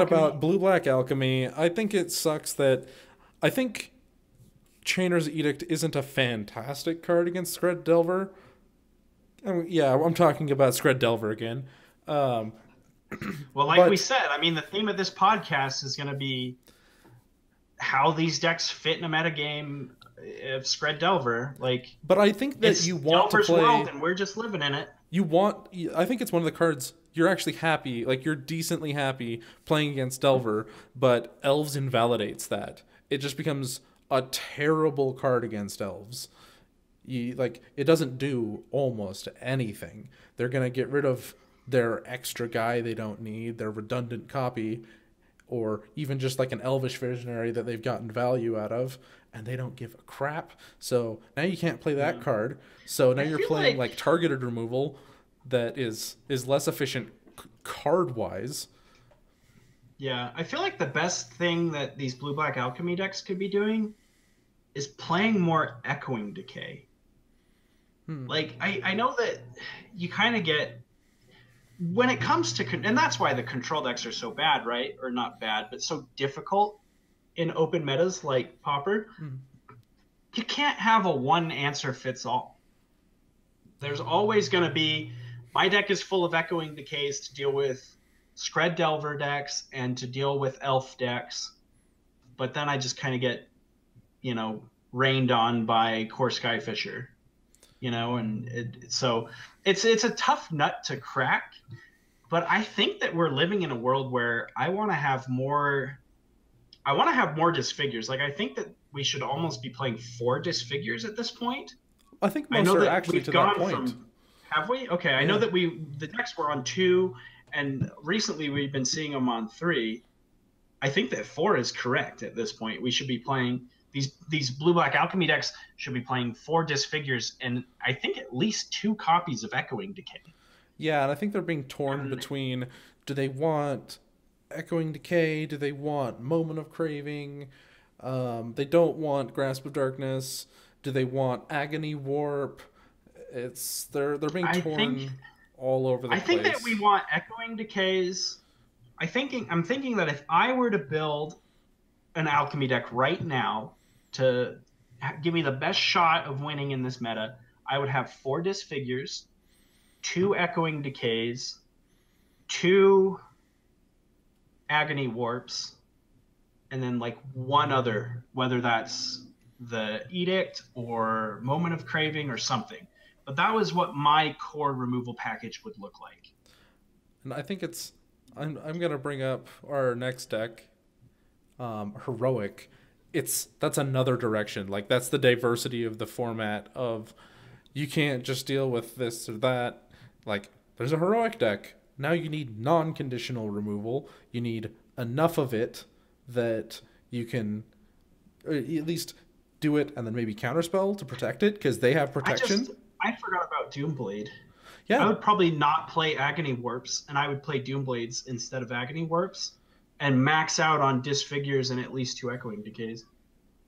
about Blue Black Alchemy. I think it sucks that Chainer's Edict isn't a fantastic card against Scred Delver. I'm talking about Scred Delver again. Well, like we said, I mean, the theme of this podcast is going to be how these decks fit in a metagame of Scred Delver. But I think that you want Delver's to play world, and we're just living in it. I think it's one of the cards you're actually happy, you're decently happy playing against Delver, but Elves invalidates that. It just becomes a terrible card against Elves. It doesn't do almost anything. They're going to get rid of their extra guy they don't need, their redundant copy, or even just like an Elvish Visionary that they've gotten value out of, and they don't give a crap. So now you can't play that card. So now you're playing like targeted removal that is less efficient card-wise. Yeah, I feel like the best thing that these Blue-Black Alchemy decks could be doing is playing more Echoing Decay. I know that you kind of get... When it comes to... And that's why the control decks are so bad, right? Or not bad, but so difficult in open metas like Pauper. You can't have a one-answer-fits-all. There's always going to be... My deck is full of Echoing Decays to deal with Scred Delver decks and to deal with Elf decks. But then I just kind of get, rained on by Core Skyfisher. So it's a tough nut to crack. But I think that we're living in a world where I want to have more I want to have more disfigures. Like I think that we should almost be playing 4 disfigures at this point. I think I most know are that actually we've to that gone point. from, have we? Okay, I know Yeah. that the decks were on 2, and recently we've been seeing them on 3. I think that 4 is correct at this point. We should be playing these blue black alchemy decks should be playing 4 disfigures, and I think at least 2 copies of Echoing Decay. Yeah, and I think they're being torn And between, do they want Echoing Decay? Do they want Moment of Craving? They don't want Grasp of Darkness. Do they want Agony Warp? They're being I torn think all over the I think that we place. want Echoing Decays. I'm thinking that if I were to build an alchemy deck right now to give me the best shot of winning in this meta, I would have 4 disfigures, 2 echoing decays, 2 agony warps, and then like one other, whether that's the edict or moment of craving or something. But that was what my core removal package would look like. And I think I'm gonna bring up our next deck, Heroic. That's another direction. Like that's the diversity of the format of you can't just deal with this or that. Like there's a Heroic deck. Now you need non-conditional removal. You need enough of it that you can at least do it and then maybe counterspell to protect it because they have protection. I forgot about Doomblade. I Yeah. would probably not play Agony Warps, and I would play Doomblades instead of Agony Warps, and max out on Disfigures and at least 2 Echoing Decays.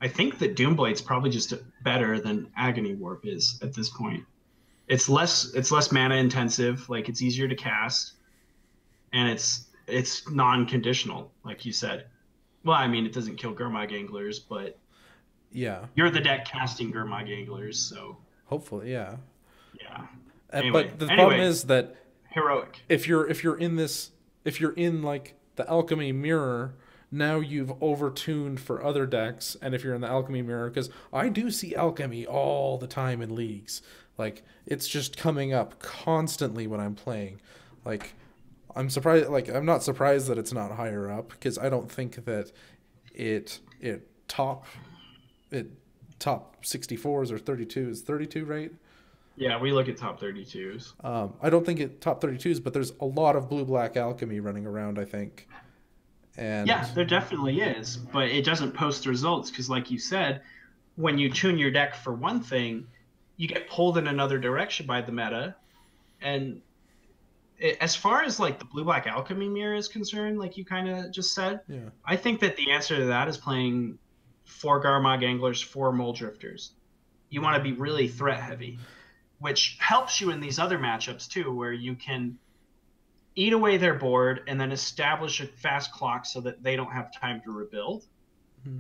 I think that Doomblade's probably just better than Agony Warp is at this point. It's less mana intensive, like it's easier to cast, and it's non-conditional, like you said. Well, I mean, it doesn't kill Gurmag Anglers, but Yeah. you're the deck casting Gurmag Anglers, so Hopefully, yeah. yeah. But the problem is that Heroic. if you're in like the alchemy mirror, now you've overtuned for other decks. And if you're in the alchemy mirror, because I do see alchemy all the time in leagues, like it's just coming up constantly when I'm playing. Like I'm surprised, like I'm not surprised that it's not higher up because I don't think that it top 64s or 32s. 32, right? Yeah, we look at top 32s. I don't think it top 32s, but there's a lot of blue-black alchemy running around, I think. And Yeah, there definitely is, but it doesn't post results because, like you said, when you tune your deck for one thing, you get pulled in another direction by the meta. And as far as like the blue-black alchemy mirror is concerned, like you kind of just said, yeah, I think that the answer to that is playing 4 Garmog Anglers, 4 Mole Drifters. You want to be really threat heavy, which helps you in these other matchups too, where you can eat away their board and then establish a fast clock so that they don't have time to rebuild. Mm-hmm.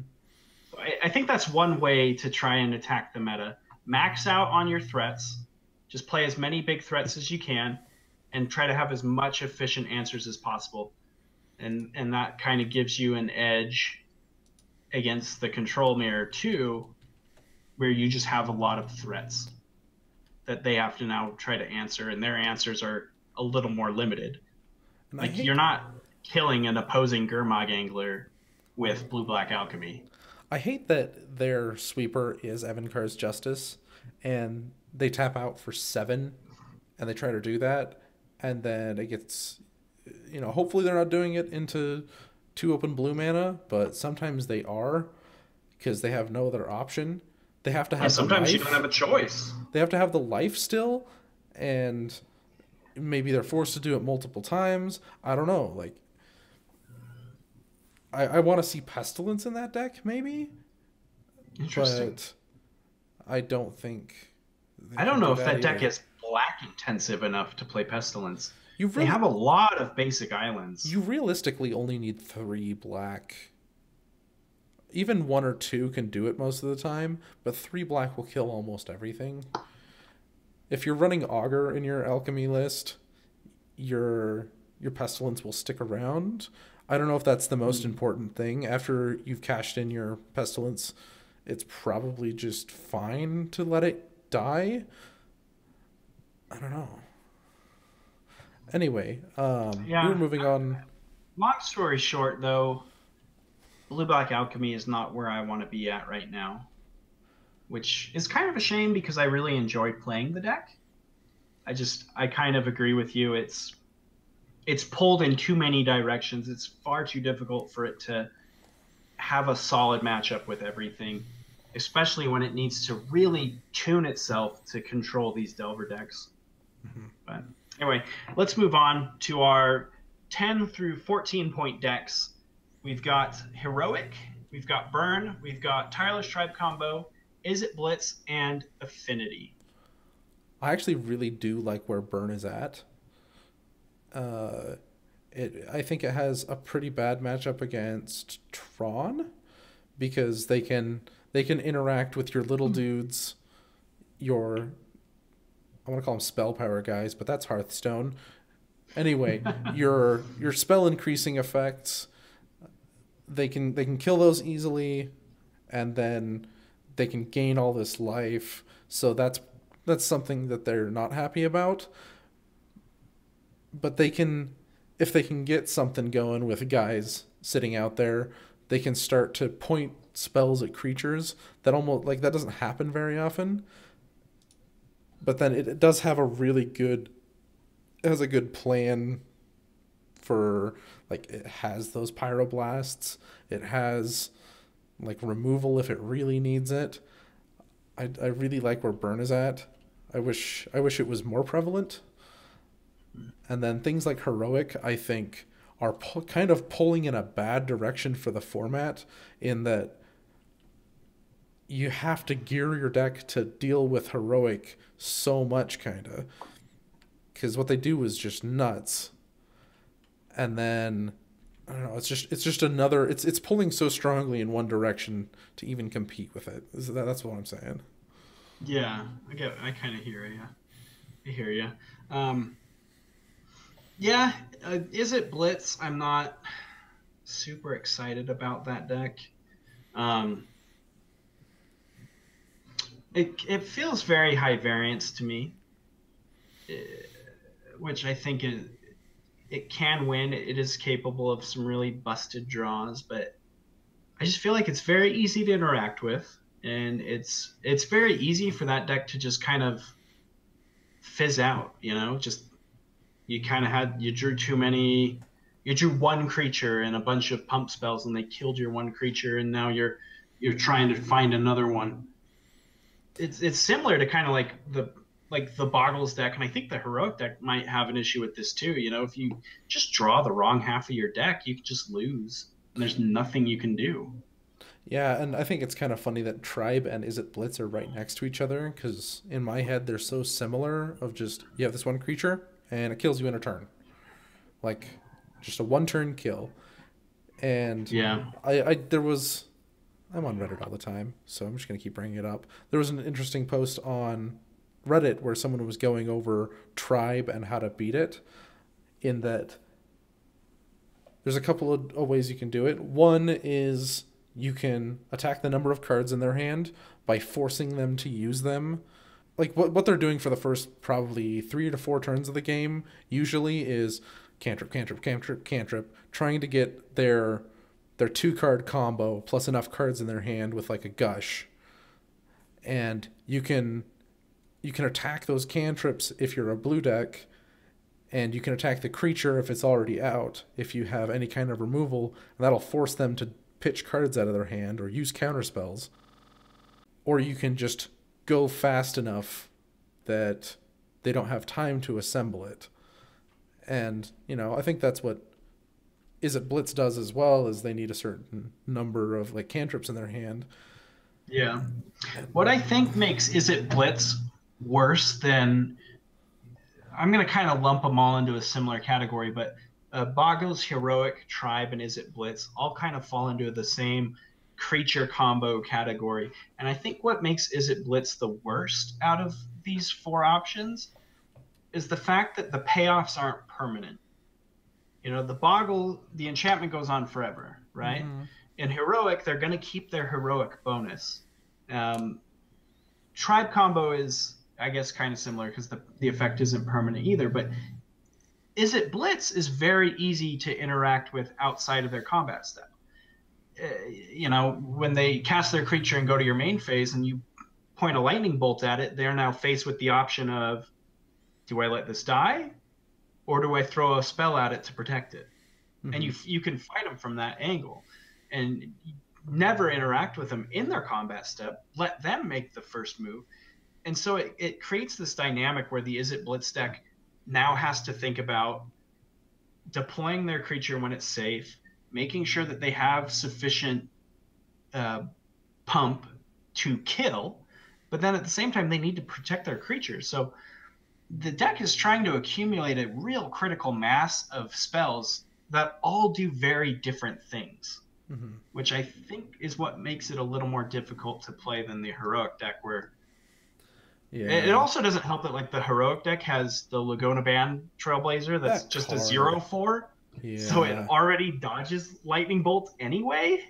I think that's one way to try and attack the meta. Max out on your threats. Just play as many big threats as you can and try to have as much efficient answers as possible. And that kind of gives you an edge against the control mirror too, where you just have a lot of threats that they have to now try to answer, and their answers are a little more limited. and Like you're not killing an opposing Gurmag Angler with blue-black alchemy. I hate that their sweeper is Evankar's Justice, and they tap out for 7, and they try to do that, and then it gets, hopefully they're not doing it into 2 open blue mana, but sometimes they are, because they have no other option. They have to have sometimes the you life. don't have a choice. They have to have the life still, and maybe they're forced to do it multiple times. I don't know. Like, I want to see Pestilence in that deck, maybe. Interesting. But I don't think. I don't know if that either. deck is black intensive enough to play Pestilence. You They really, have a lot of basic islands. you realistically only need 3 black. Even 1 or 2 can do it most of the time, but 3 black will kill almost everything. If you're running Augur in your alchemy list, your Pestilence will stick around. I don't know if that's the most important thing. After you've cashed in your Pestilence, it's probably just fine to let it die. I don't know. Anyway, Yeah. we're moving on. Long story short, though, Blue Black Alchemy is not where I want to be at right now, which is kind of a shame because I really enjoyed playing the deck. I kind of agree with you. It's pulled in too many directions. It's far too difficult for it to have a solid matchup with everything, especially when it needs to really tune itself to control these Delver decks. Mm-hmm. But anyway, let's move on to our 10 through 14 point decks. We've got Heroic, we've got Burn, we've got Tireless Tribe Combo, Is It Blitz, and Affinity. I actually really do like where Burn is at. I think it has a pretty bad matchup against Tron because they can interact with your little dudes, I want to call them spell power guys, but that's Hearthstone. Anyway, your spell increasing effects, they can kill those easily, and then they can gain all this life. So that's something that they're not happy about. But if they can get something going with guys sitting out there, they can start to point spells at creatures that that doesn't happen very often. But then it does have a good plan for, like, it has those pyroblasts. It has, like, removal if it really needs it. I really like where Burn is at. I wish it was more prevalent. And then things like Heroic, I think, are kind of pulling in a bad direction for the format, in that you have to gear your deck to deal with Heroic so much, kind of. Because what they do is just nuts. And then, I don't know, it's just another... It's pulling so strongly in one direction to even compete with it. That's what I'm saying. Yeah, I kind of hear you. I hear you. Yeah, Is It Blitz? I'm not super excited about that deck. It feels very high variance to me, which I think it can win. It is capable of some really busted draws, but I just feel like it's very easy to interact with, and it's very easy for that deck to just kind of fizz out, just... You drew one creature and a bunch of pump spells, and they killed your one creature, and now you're trying to find another one. It's similar to kind of like the Boggles deck, and I think the Heroic deck might have an issue with this too. If you just draw the wrong half of your deck, you can just lose, and there's nothing you can do. Yeah, and I think it's kind of funny that Tribe and Is It Blitz are right next to each other, because in my head they're so similar. Of just, you have this one creature and it kills you in a turn, like just a one-turn kill. And yeah, I'm on Reddit all the time, so I'm just gonna keep bringing it up. There was an interesting post on Reddit where someone was going over Tribe and how to beat it, in that there's a couple of ways you can do it. One is you can attack the number of cards in their hand by forcing them to use them. Like, what they're doing for the first probably 3 to 4 turns of the game usually is cantrip, cantrip, cantrip, cantrip, trying to get their 2-card combo plus enough cards in their hand with, like, a gush. And you can attack those cantrips if you're a blue deck, and you can attack the creature if it's already out, if you have any kind of removal, and that'll force them to pitch cards out of their hand or use counter spells. Or you can just go fast enough that they don't have time to assemble it. And, I think that's what Is It Blitz does as well, is they need a certain number of, like, cantrips in their hand. Yeah. What I think makes Is It Blitz worse than... I'm going to kind of lump them all into a similar category, but Boggles, Heroic, Tribe, and Is It Blitz all kind of fall into the same creature combo category. And I think what makes Is It Blitz the worst out of these 4 options is the fact that the payoffs aren't permanent. The Boggle, the enchantment goes on forever, right? Mm-hmm. In Heroic, they're going to keep their Heroic bonus. Tribe combo is, I guess, kind of similar because the effect isn't permanent either, but Is It Blitz is very easy to interact with outside of their combat step. when they cast their creature and go to your main phase and you point a lightning bolt at it, they're now faced with the option of, do I let this die, or do I throw a spell at it to protect it? Mm-hmm. And you can fight them from that angle, and never interact with them in their combat step. Let them make the first move. And so it creates this dynamic where the Is It Blitz deck now has to think about deploying their creature when it's safe, making sure that they have sufficient pump to kill, but then at the same time they need to protect their creatures. So the deck is trying to accumulate a real critical mass of spells that all do very different things, which I think is what makes it a little more difficult to play than the heroic deck, where it also doesn't help that like the heroic deck has the Laguna Band Trailblazer that's just a 0/4. Yeah. So it already dodges lightning bolts anyway.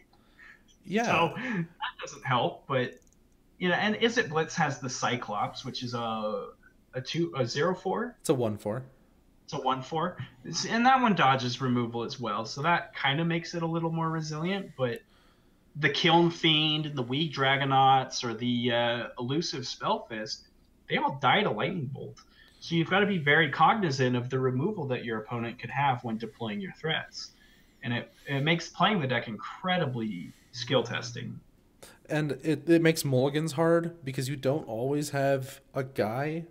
Yeah. So that doesn't help. But and Is It Blitz has the Cyclops, which is a 0/4. It's a 1/4. It's a 1/4. And that one dodges removal as well. So that kind of makes it a little more resilient. But the Kiln Fiend, the Weak Dragonauts, or the elusive Spellfist, they all die to lightning bolt. So you've got to be very cognizant of the removal that your opponent could have when deploying your threats. And it makes playing the deck incredibly skill testing. And it makes mulligans hard because you don't always have a guy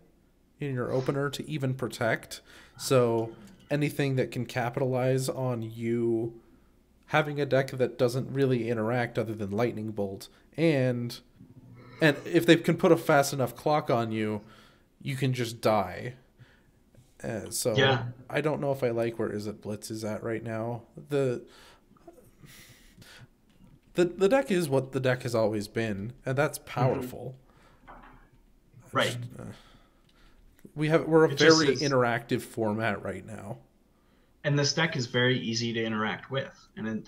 in your opener to even protect. So anything that can capitalize on you having a deck that doesn't really interact other than lightning bolt, and if they can put a fast enough clock on you, you can just die. I don't know if I like where Is It Blitz is at right now. The deck is what the deck has always been, and that's powerful. Right. We're a very interactive format right now. And this deck is very easy to interact with, and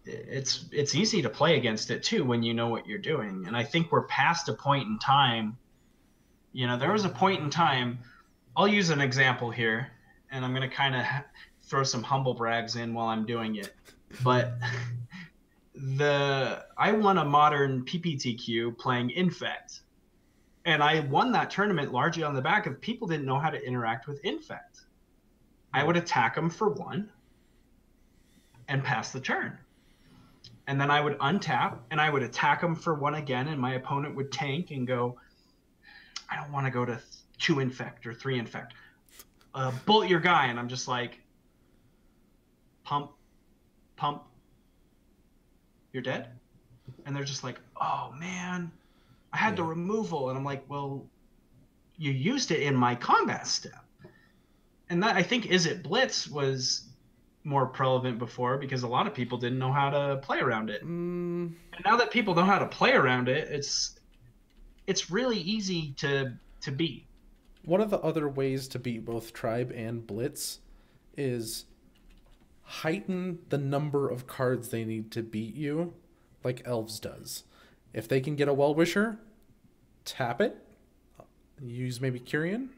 it's easy to play against it too when you know what you're doing. And I think we're past a point in time. There was a point in time. I'll use an example here, and I'm going to kind of throw some humble brags in while I'm doing it. But I won a modern PPTQ playing Infect, and I won that tournament largely on the back of people didn't know how to interact with Infect. I would attack them for 1 and pass the turn. And then I would untap and I would attack them for 1 again, and my opponent would tank and go, I don't want to go to 2 Infect or 3 Infect. Bolt your guy. And I'm just like, pump, you're dead? And they're just like, oh man, I had the removal. And I'm like, well, you used it in my combat step. And that, I think, Is It Blitz was more prevalent before because a lot of people didn't know how to play around it. And now that people know how to play around it, it's really easy to beat. One of the other ways to beat both Tribe and Blitz is heighten the number of cards they need to beat you, like Elves does. If they can get a Well-Wisher, tap it, use maybe Kyrian,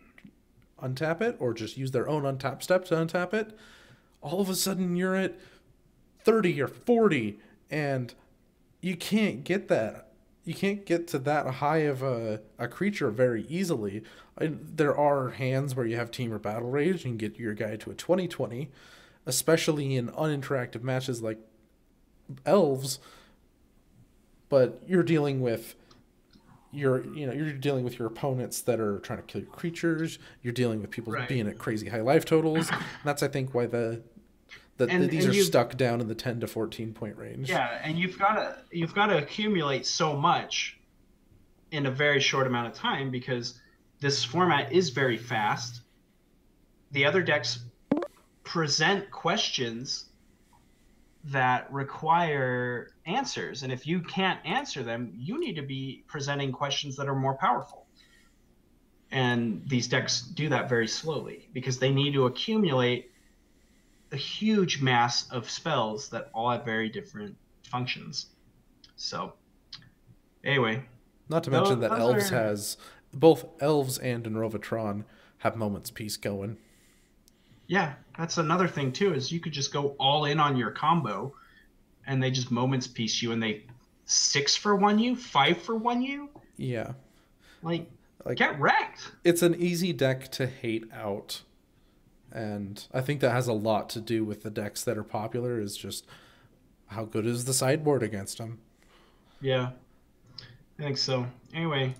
untap it, or just use their own untap step to untap it. All of a sudden you're at 30 or 40, and you can't get that. You can't get to that high of a creature very easily. There are hands where you have Team or Battle Rage and get your guy to a 20/20, especially in uninteractive matches like Elves. But you're dealing with you're dealing with your opponents that are trying to kill your creatures. You're dealing with people being at crazy high life totals. And that's, I think, why these are stuck down in the 10 to 14 point range. Yeah, and you've got to accumulate so much in a very short amount of time because this format is very fast. The other decks present questions that require answers, and if you can't answer them, you need to be presenting questions that are more powerful. And these decks do that very slowly because they need to accumulate a huge mass of spells that all have very different functions. So anyway, not to mention that Elves has both Elves and Enrovatron have Moment's Peace going. Yeah, that's another thing too, is you could just go all in on your combo and they just moments piece you, and they 6 for 1 you, 5 for 1 you. Yeah. Like get wrecked. It's an easy deck to hate out. And I think that has a lot to do with the decks that are popular, is just how good is the sideboard against them. Yeah, I think so. Anyway.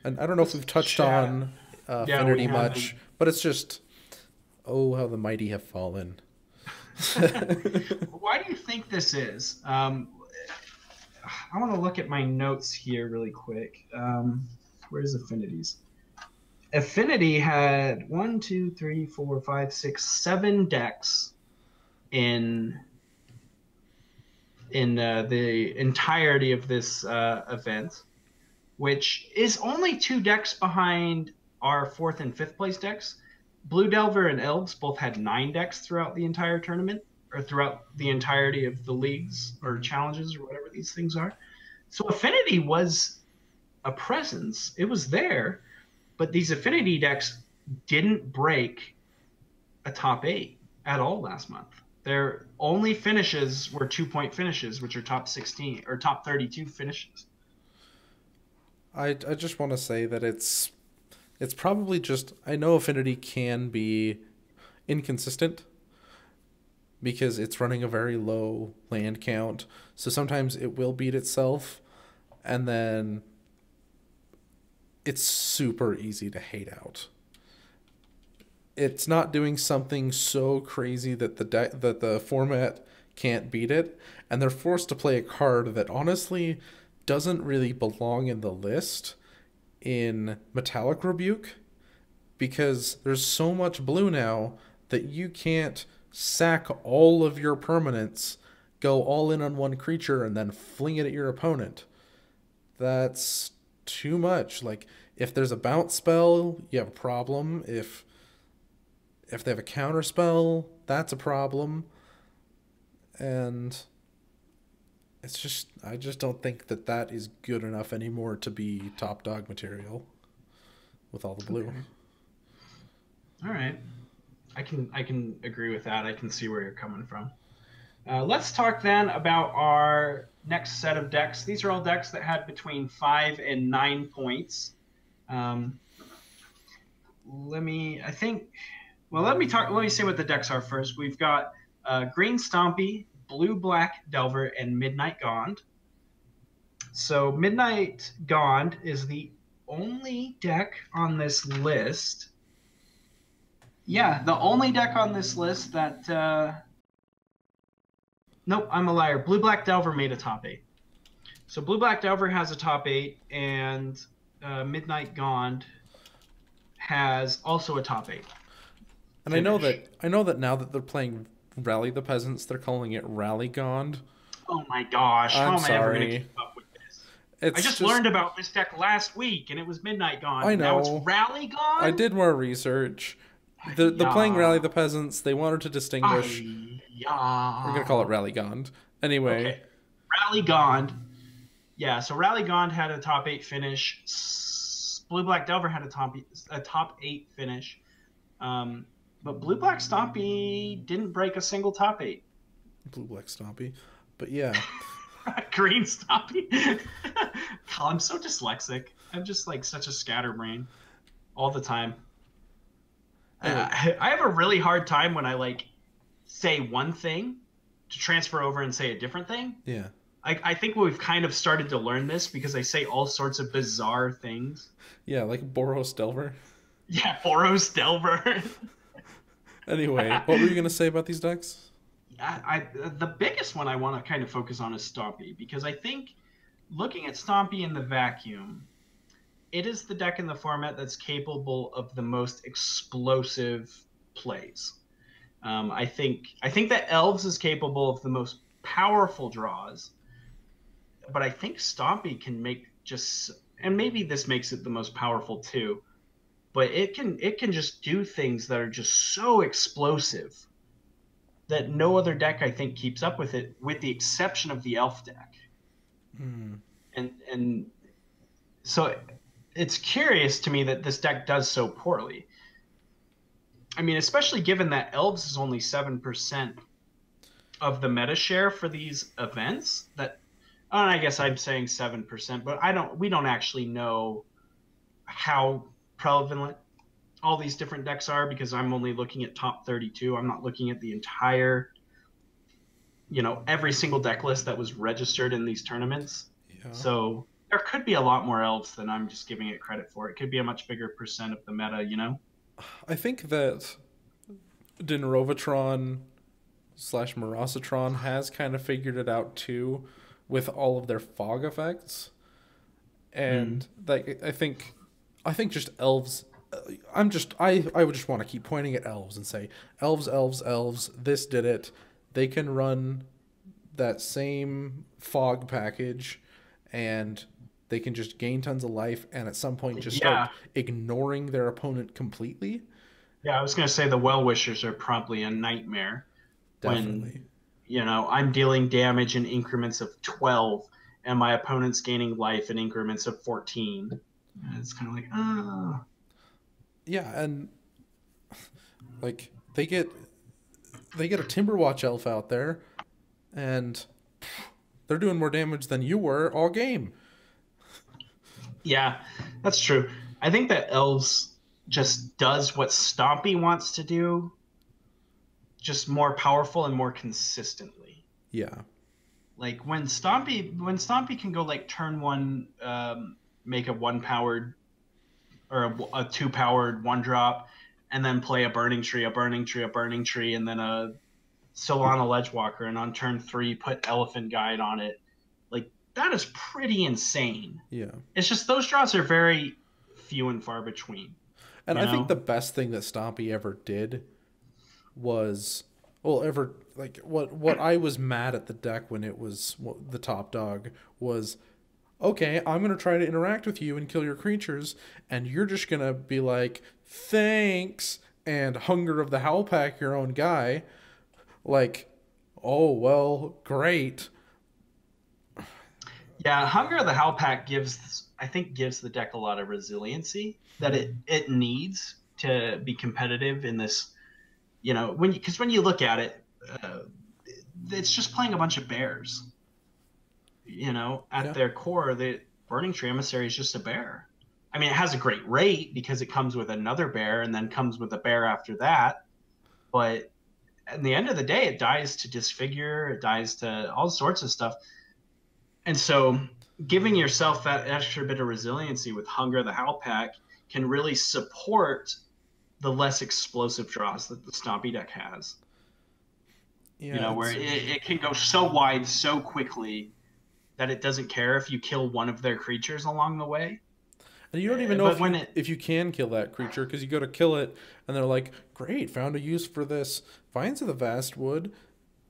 And I don't know if we've touched on Affinity much, but it's just, oh, how the mighty have fallen. Why do you think this is? I want to look at my notes here really quick. Where's Affinities? Affinity had 1, 2, 3, 4, 5, 6, 7 decks in the entirety of this event, which is only 2 decks behind our 4th and 5th place decks. Blue Delver and Elves both had 9 decks throughout the entire tournament, or throughout the entirety of the leagues or challenges or whatever these things are. So Affinity was a presence. It was there, but these Affinity decks didn't break a top 8 at all last month. Their only finishes were 2-point finishes, which are top 16 or top 32 finishes. I just want to say that it's probably just, I know Affinity can be inconsistent because it's running a very low land count. So sometimes it will beat itself, and then it's super easy to hate out. It's not doing something so crazy that the format can't beat it, and they're forced to play a card that honestly doesn't really belong in the list in Metallic Rebuke, because there's so much blue now that you can't sack all of your permanents, go all in on one creature, and then fling it at your opponent. That's too much. Like, if there's a bounce spell, you have a problem. If they have a counter spell, that's a problem. And it's just, I just don't think that is good enough anymore to be top dog material with all the blue. Okay. All right. I can agree with that. I can see where you're coming from. Let's talk then about our next set of decks. These are all decks that had between 5 and 9 points. Let me say what the decks are first. We've got Green Stompy, Blue Black Delver, and Midnight Gond. So Midnight Gond is the only deck on this list. Yeah, the only deck on this list that... Nope, I'm a liar. Blue Black Delver made a top 8. So Blue Black Delver has a top 8, and Midnight Gond has also a top 8. And I know that now that they're playing Rally the Peasants, they're calling it Rally Gond. Oh my gosh! How am I ever going to keep up with this? I just learned about this deck last week, and it was Midnight Gond. I know. Now it's Rally Gond. I did more research. They're playing Rally the Peasants. They wanted to distinguish. We're going to call it Rally Gond. Anyway. Okay. Rally Gond. Yeah, so Rally Gond had a top 8 finish. Blue Black Delver had a top 8 finish. But Blue Black Stompy didn't break a single top 8. Blue Black Stompy. But yeah. Green Stompy. God, I'm so dyslexic. I'm just like such a scatterbrain all the time. I have a really hard time when I like say one thing to transfer over and say a different thing. Yeah. I think we've kind of started to learn this because I say all sorts of bizarre things. Yeah, like Boros Delver. Yeah, Boros Delver. Anyway, what were you going to say about these decks? The biggest one I want to kind of focus on is Stompy, because I think looking at Stompy in the vacuum, it is the deck in the format that's capable of the most explosive plays. I think that Elves is capable of the most powerful draws, but I think Stompy can make and maybe this makes it the most powerful too, but it can just do things that are just so explosive that no other deck I think keeps up with it, with the exception of the Elf deck. And so it's curious to me that this deck does so poorly. I mean, especially given that Elves is only 7% of the meta share for these events that, and I guess I'm saying 7%, but we don't actually know how prevalent all these different decks are because I'm only looking at top 32. I'm not looking at the entire, every single deck list that was registered in these tournaments. Yeah. So there could be a lot more elves than I'm just giving it credit for. It could be a much bigger percent of the meta, I think that Dinrovatron / Morosatron has kind of figured it out too with all of their fog effects. And like I think just elves I would just want to keep pointing at elves and say elves, this did it. They can run that same fog package and they can just gain tons of life and at some point just start ignoring their opponent completely. Yeah, I was going to say the Well-Wishers are probably a nightmare. Definitely. When, I'm dealing damage in increments of 12 and my opponent's gaining life in increments of 14. And it's kind of like, ah. Yeah, and like they get a Timberwatch elf out there and they're doing more damage than you were all game. Yeah, that's true. I think that elves just does what Stompy wants to do, just more powerful and more consistently. Yeah. Like when Stompy can go like turn one, make a 1-powered or a 2-powered 1-drop, and then play a Burning Tree, and then a Solana Ledgewalker, and on turn 3 put Elephant Guide on it. Like that is pretty insane. Yeah. It's just those draws are very few and far between. And I think the best thing that Stompy ever did was, what I was mad at the deck when it was the top dog was, okay, I'm going to try to interact with you and kill your creatures, and you're just going to be like, thanks, and Hunger of the Howlpack your own guy. Like, oh, well, great. Yeah, Hunger of the Howlpack gives the deck a lot of resiliency that it needs to be competitive in this, because when you look at it, it's just playing a bunch of bears. At their core, the Burning Tree Emissary is just a bear. I mean, it has a great rate because it comes with another bear and then comes with a bear after that. But at the end of the day, it dies to Disfigure, it dies to all sorts of stuff. And so giving yourself that extra bit of resiliency with Hunger the Howlpack can really support the less explosive draws that the Stompy deck has. Yeah, where it can go so wide so quickly that it doesn't care if you kill one of their creatures along the way. And you don't even know if you can kill that creature because you go to kill it and they're like, great, found a use for this. Vines of the Vastwood,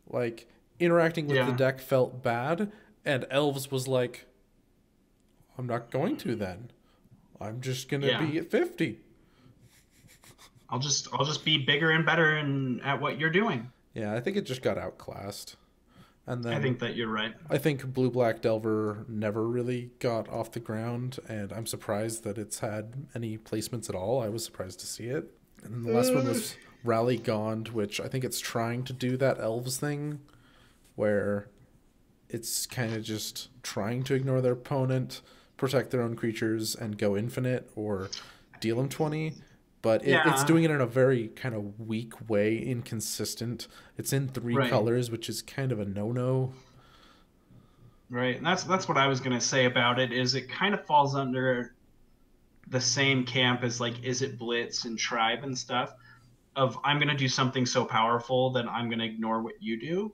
like, interacting with the deck felt bad, and Elves was like, I'm not going to then. I'm just going to be at 50. I'll just be bigger and better at what you're doing. Yeah, I think it just got outclassed. And then I think that you're right. I think Blue-Black Delver never really got off the ground, and I'm surprised that it's had any placements at all. I was surprised to see it. And the last one was Rally Gond, which I think it's trying to do that Elves thing, where it's kind of just trying to ignore their opponent, protect their own creatures, and go infinite or deal them 20. But it's doing it in a very kind of weak way, inconsistent. It's in 3 colors, which is kind of a no-no. Right, and that's what I was going to say about it, is it kind of falls under the same camp as, like, Is It Blitz and Tribe and stuff, of I'm going to do something so powerful that I'm going to ignore what you do.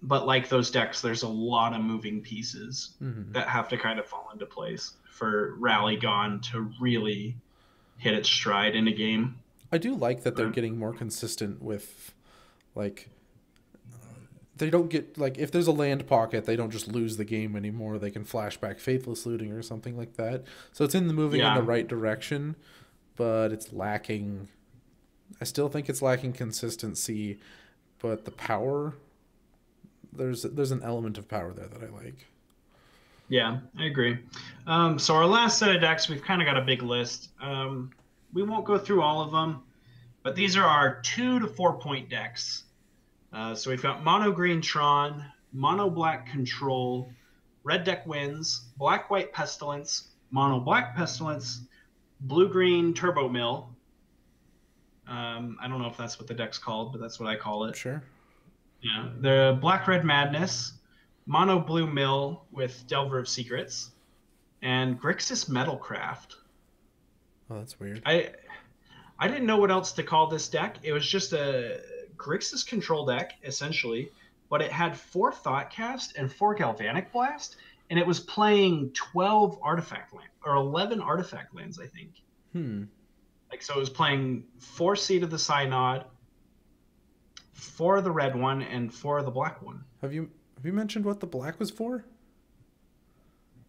But like those decks, there's a lot of moving pieces that have to kind of fall into place for Rally Gone to really hit its stride in a game. I do like that they're getting more consistent with, like, they don't get, like, if there's a land pocket, they don't just lose the game anymore. They can flash back Faithless Looting or something like that. So it's moving in the right direction, but it's lacking. I still think it's lacking consistency, but the power, there's an element of power there that I like. Yeah, I agree. So our last set of decks, we've kind of got a big list. We won't go through all of them, but these are our 2 to 4 point decks So we've got mono green Tron, mono black Control, red deck wins, black white Pestilence, mono black Pestilence, blue green Turbo Mill. I don't know if that's what the deck's called, but that's what I call it. Sure. Yeah, the black red Madness, mono blue Mill with Delver of Secrets, and Grixis Metalcraft. Oh, that's weird. I didn't know what else to call this deck. It was just a Grixis control deck, essentially, but it had 4 Thoughtcast and 4 Galvanic Blast, and it was playing 12 artifact lands, or 11 artifact lands, I think. Like, so it was playing 4 Seed of the Synod, 4 of the red one, and 4 of the black one. Have you mentioned what the black was for?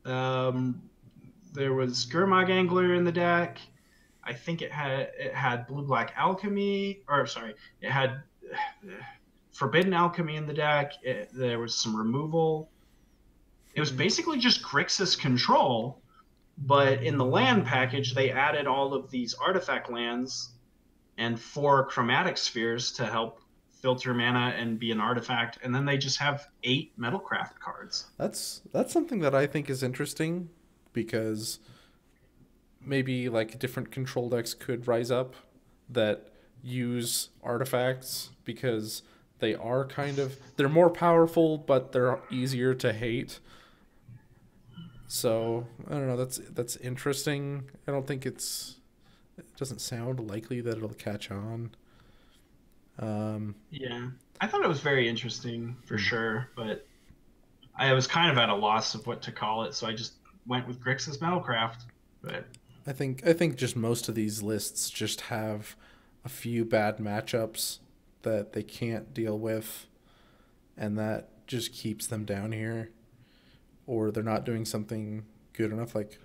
There was Gurmag Angler in the deck. I think it had blue black alchemy, or sorry, it had forbidden alchemy in the deck. There was some removal. It was basically just Grixis control, but in the land package they added all of these artifact lands and 4 chromatic spheres to help filter mana and be an artifact, and then they just have 8 Metalcraft cards. That's something that I think is interesting, because maybe like different control decks could rise up that use artifacts, because they're more powerful, but they're easier to hate. So I don't know. That's interesting. I don't think it doesn't sound likely that it'll catch on. Yeah, I thought it was very interesting for sure, but I was kind of at a loss of what to call it, so I just went with Grixis Metalcraft. But I think just most of these lists just have a few bad matchups that they can't deal with, and that just keeps them down here, or they're not doing something good enough. Like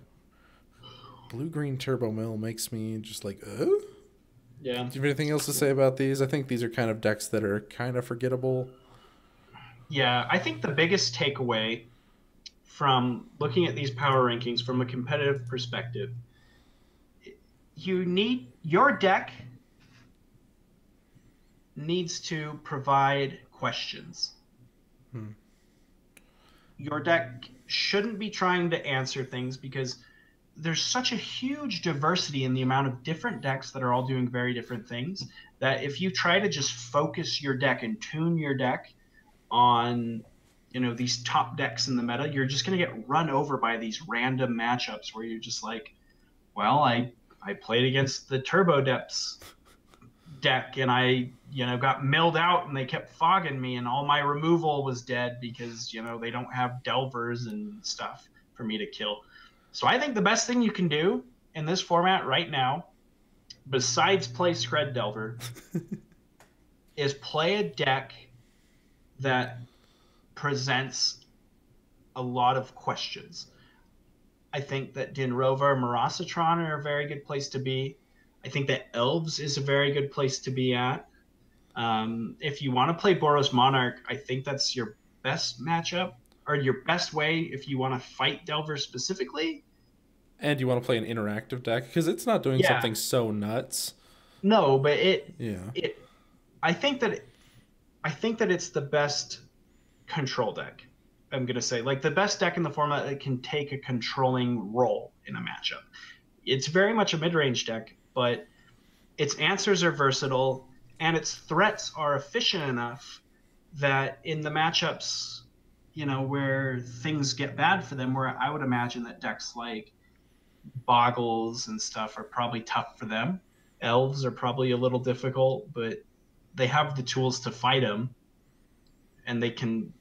blue-green Turbo Mill makes me just like, yeah. Do you have anything else to say about these? I think these are kind of decks that are kind of forgettable. Yeah, I think the biggest takeaway from looking at these power rankings from a competitive perspective, your deck needs to provide questions. Your deck shouldn't be trying to answer things, because there's such a huge diversity in the amount of different decks that are all doing very different things, that if you try to just focus your deck and tune your deck on, these top decks in the meta, you're just going to get run over by these random matchups where you're just like, well, I played against the Turbo Depths deck and I got milled out and they kept fogging me and all my removal was dead because they don't have Delvers and stuff for me to kill. So I think the best thing you can do in this format right now, besides play Scred Delver, is play a deck that presents a lot of questions. I think that Dinrova or Marasatron are a very good place to be. I think that Elves is a very good place to be at. If you want to play Boros Monarch, I think that's your best matchup, or your best way if you want to fight Delver specifically. And you want to play an interactive deck, because it's not doing something so nuts. No, but I think that it's the best control deck. I'm going to say, like, the best deck in the format that can take a controlling role in a matchup. It's very much a mid-range deck, but its answers are versatile and its threats are efficient enough that in the matchups, where things get bad for them, where I would imagine that decks like Boggles and stuff are probably tough for them. Elves are probably a little difficult, but they have the tools to fight them, and they can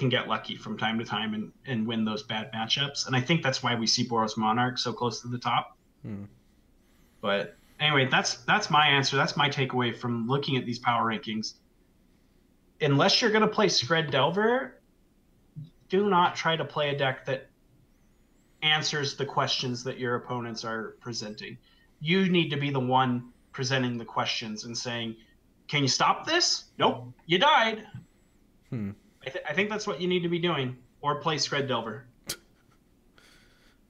get lucky from time to time and win those bad matchups. And I think that's why we see Boros Monarch so close to the top. But anyway, that's my answer. That's my takeaway from looking at these power rankings. Unless you're going to play Scred Delver, do not try to play a deck that answers the questions that your opponents are presenting. You need to be the one presenting the questions and saying, can you stop this? Nope, you died. I think that's what you need to be doing, or play Scred Delver.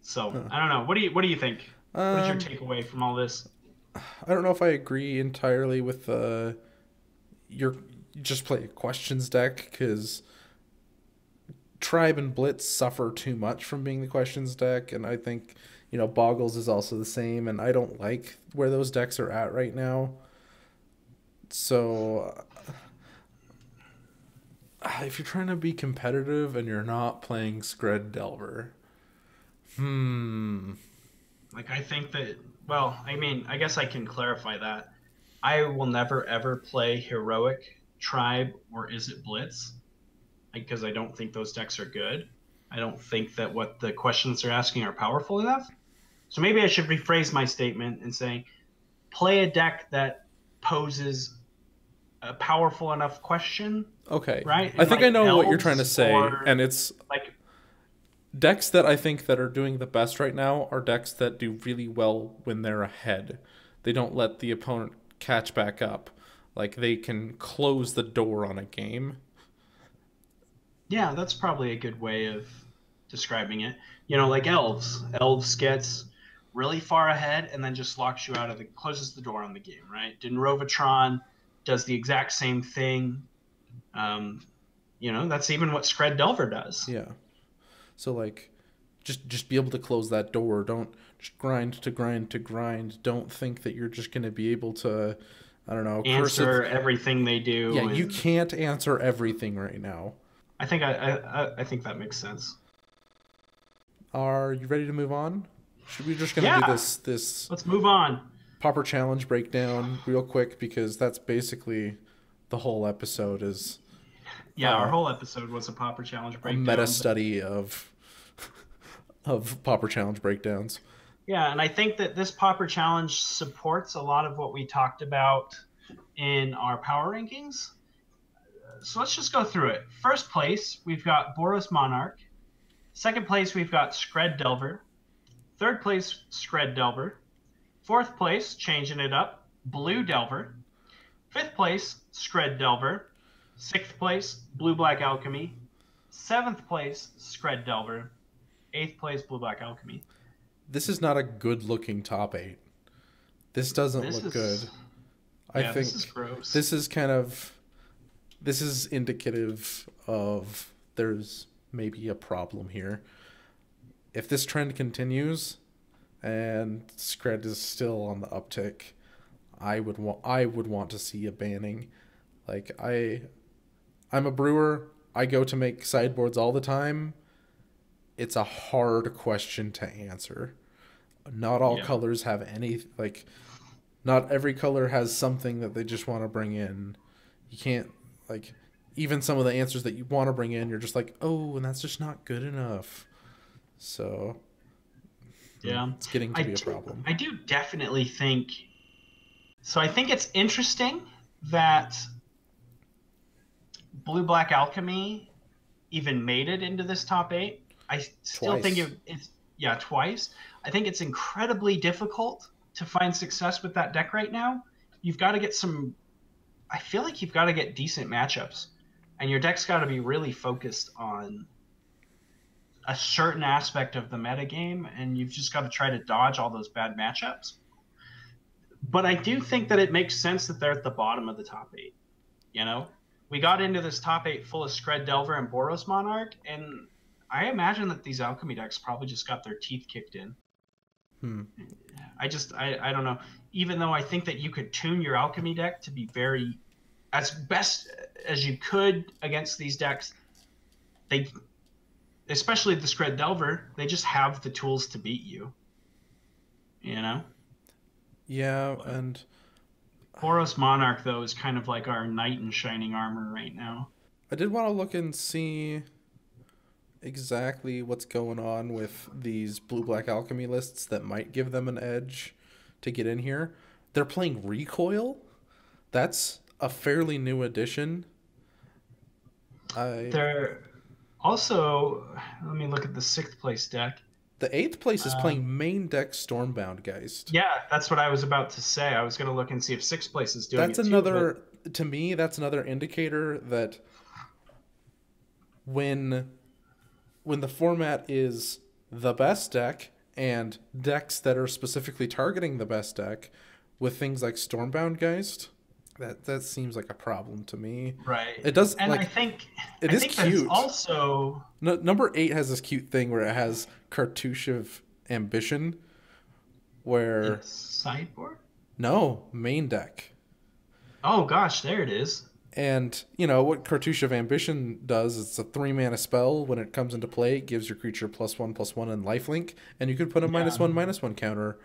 So I don't know. What do you think? What is your takeaway from all this? I don't know if I agree entirely with your just play a questions deck, because Tribe and Blitz suffer too much from being the questions deck, and I think, Boggles is also the same, and I don't like where those decks are at right now. So if you're trying to be competitive and you're not playing Scred Delver, Like, I think that, well, I mean, I guess I can clarify that. I will never, ever play Heroic, Tribe, or Is It Blitz, because I don't think those decks are good. I don't think that what the questions are asking are powerful enough. So maybe I should rephrase my statement and say, play a deck that poses a powerful enough question. okay. Right? I think like I know what you're elves trying to say, or, and it's like, decks that I think that are doing the best right now are decks that do really well when they're ahead. They don't let the opponent catch back up. Like, they can close the door on a game. yeah, that's probably a good way of describing it. Like elves. Elves gets really far ahead and then just locks you out of closes the door on the game, right? Dinrovatron does the exact same thing. That's even what Scred Delver does. Yeah. So, like, just be able to close that door. Don't just grind to grind to grind. Don't think that you're just going to be able to, I don't know, answer everything they do. Yeah, you can't answer everything right now. I think I think that makes sense. Are you ready to move on? Should we just gonna do this? Let's move on. Pauper Challenge breakdown real quick, because that's basically the whole episode is. Yeah, our whole episode was a Pauper Challenge breakdown. A meta study of Pauper Challenge breakdowns. Yeah, and I think that this Pauper Challenge supports a lot of what we talked about in our power rankings. So let's just go through it. First place, we've got Boros Monarch. Second place, we've got Scred Delver. Third place, Scred Delver. Fourth place, changing it up, Blue Delver. Fifth place, Scred Delver. Sixth place, Blue Black Alchemy. Seventh place, Scred Delver. Eighth place, Blue Black Alchemy. This is not a good-looking top 8. This doesn't look good. I think this is gross. This is indicative of there's maybe a problem here. If this trend continues and Scred is still on the uptick, I would want to see a banning. Like, I'm a brewer. I go to make sideboards all the time. It's a hard question to answer. Not all colors have any, like, not every color has something that they just want to bring in. You can't, like, even some of the answers that you want to bring in, you're just like, oh, and that's just not good enough. So, yeah, it's getting to be a problem. I do definitely think, so I think it's interesting that Blue Black Alchemy even made it into this top 8. I still think it's twice. I think it's incredibly difficult to find success with that deck right now. You've got to get I feel like you've got to get decent matchups, and your deck's got to be really focused on a certain aspect of the metagame, and you've just got to try to dodge all those bad matchups. But I do think that it makes sense that they're at the bottom of the top 8. We got into this top 8 full of Scred Delver and Boros Monarch, and I imagine that these alchemy decks probably just got their teeth kicked in. I don't know. Even though I think that you could tune your alchemy deck to be very, as best as you could against these decks, especially the Scred Delver, they just have the tools to beat you. Yeah, and Boros Monarch, though, is kind of like our knight in shining armor right now. I did want to look and see exactly what's going on with these Blue-Black Alchemy lists that might give them an edge to get in here. They're playing Recoil. That's a fairly new addition. They're also, let me look at the 6th place deck. The 8th place is playing main deck Stormbound Geist. Yeah, that's what I was about to say. I was going to look and see if 6th place is doing that's it another, too, to me, that's another indicator that when the format is the best deck and decks that are specifically targeting the best deck with things like Stormbound Geist, That seems like a problem to me. Right. It does, And like, I think it I is think that's cute. also No, number 8 has this cute thing where it has Cartouche of Ambition, in where sideboard. no main deck. Oh gosh, there it is. And you know what Cartouche of Ambition does? It's a 3-mana spell. When it comes into play, it gives your creature +1/+1 and lifelink, and you can put a Yeah. -1/-1 counter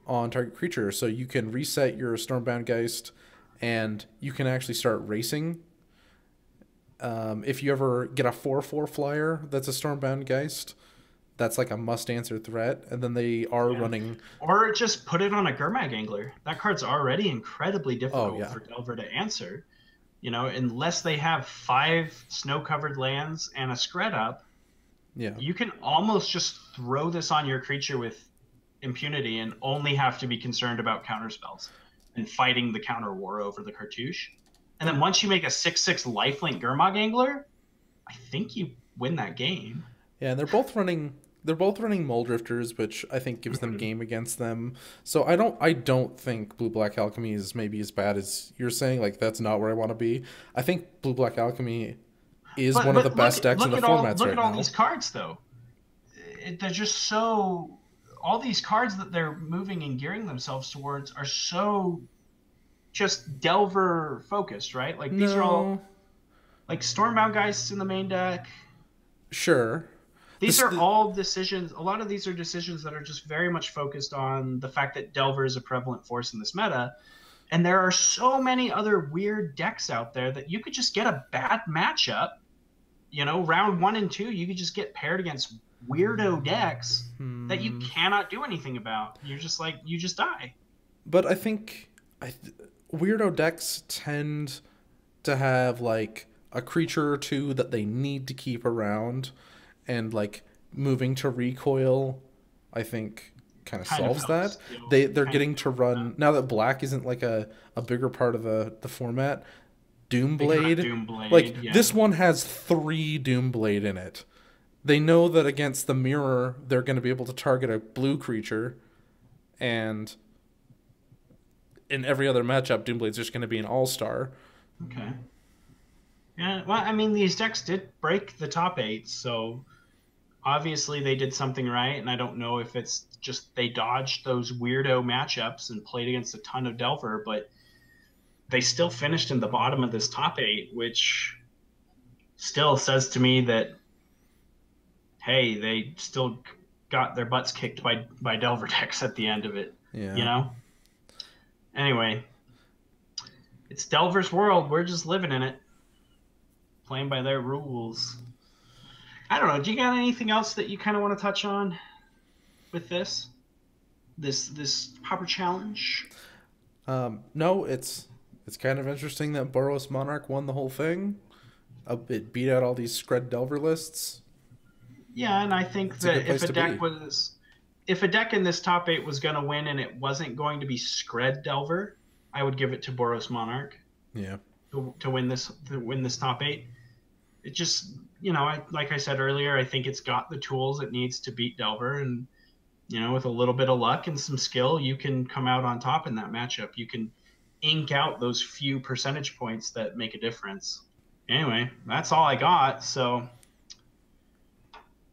on target creature, so you can reset your Stormbound Geist, and you can actually start racing. If you ever get a 4/4 flyer that's a Stormbound Geist, that's like a must-answer threat. And then they are running. Or just put it on a Gurmag Angler. That card's already incredibly difficult yeah. for Delver to answer. You know, unless they have 5 snow-covered lands and a Scred up, Yeah. you can almost just throw this on your creature with impunity and only have to be concerned about counterspells and fighting the counter war over the Cartouche. And then once you make a 6/6 lifelink Gurmag Angler, I think you win that game. Yeah, and they're both running Muldrifters, which I think gives them game against them. So I don't think Blue Black Alchemy is maybe as bad as you're saying. Like, that's not where I want to be. I think Blue Black Alchemy is one of the best decks in the formats right now. Look at all these cards, though. They're just so... All these cards that they're moving and gearing themselves towards are so just Delver focused, right? Like, these are all... Like, Stormbound Geists in the main deck. Sure. These are all decisions. A lot of these are decisions that are just very much focused on the fact that Delver is a prevalent force in this meta. And there are so many other weird decks out there that you could just get a bad matchup. You know, round 1 and 2, you could just get paired against weirdo decks that you cannot do anything about. You're just like, you just die. But I think weirdo decks tend to have, like, a creature or two that they need to keep around. And, like, moving to recoil, I think, kind of solves that. They're getting to run... Now that black isn't, like, a bigger part of the format, Doomblade... Like, this one has 3 Doomblade in it. They know that against the mirror, they're going to be able to target a blue creature. And in every other matchup, Doomblade's just going to be an all-star. Okay. Yeah, well, I mean, these decks did break the top 8, so... Obviously, they did something right, and I don't know if it's just they dodged those weirdo matchups and played against a ton of Delver, but they still finished in the bottom of this top 8, which still says to me that, hey, they still got their butts kicked by Delver decks at the end of it. Yeah. You know? Anyway, it's Delver's world. We're just living in it, playing by their rules. I don't know. Do you got anything else that you kind of want to touch on with this Pauper challenge? No, it's kind of interesting that Boros Monarch won the whole thing. It beat out all these Scred Delver lists. Yeah, and I think that if a deck in this top 8 was going to win and it wasn't going to be Scred Delver, I would give it to Boros Monarch. Yeah. To win this top 8. It just, you know, like I said earlier, I think it's got the tools it needs to beat Delver, and, you know, with a little bit of luck and some skill, you can come out on top in that matchup. You can ink out those few percentage points that make a difference. Anyway, that's all I got, so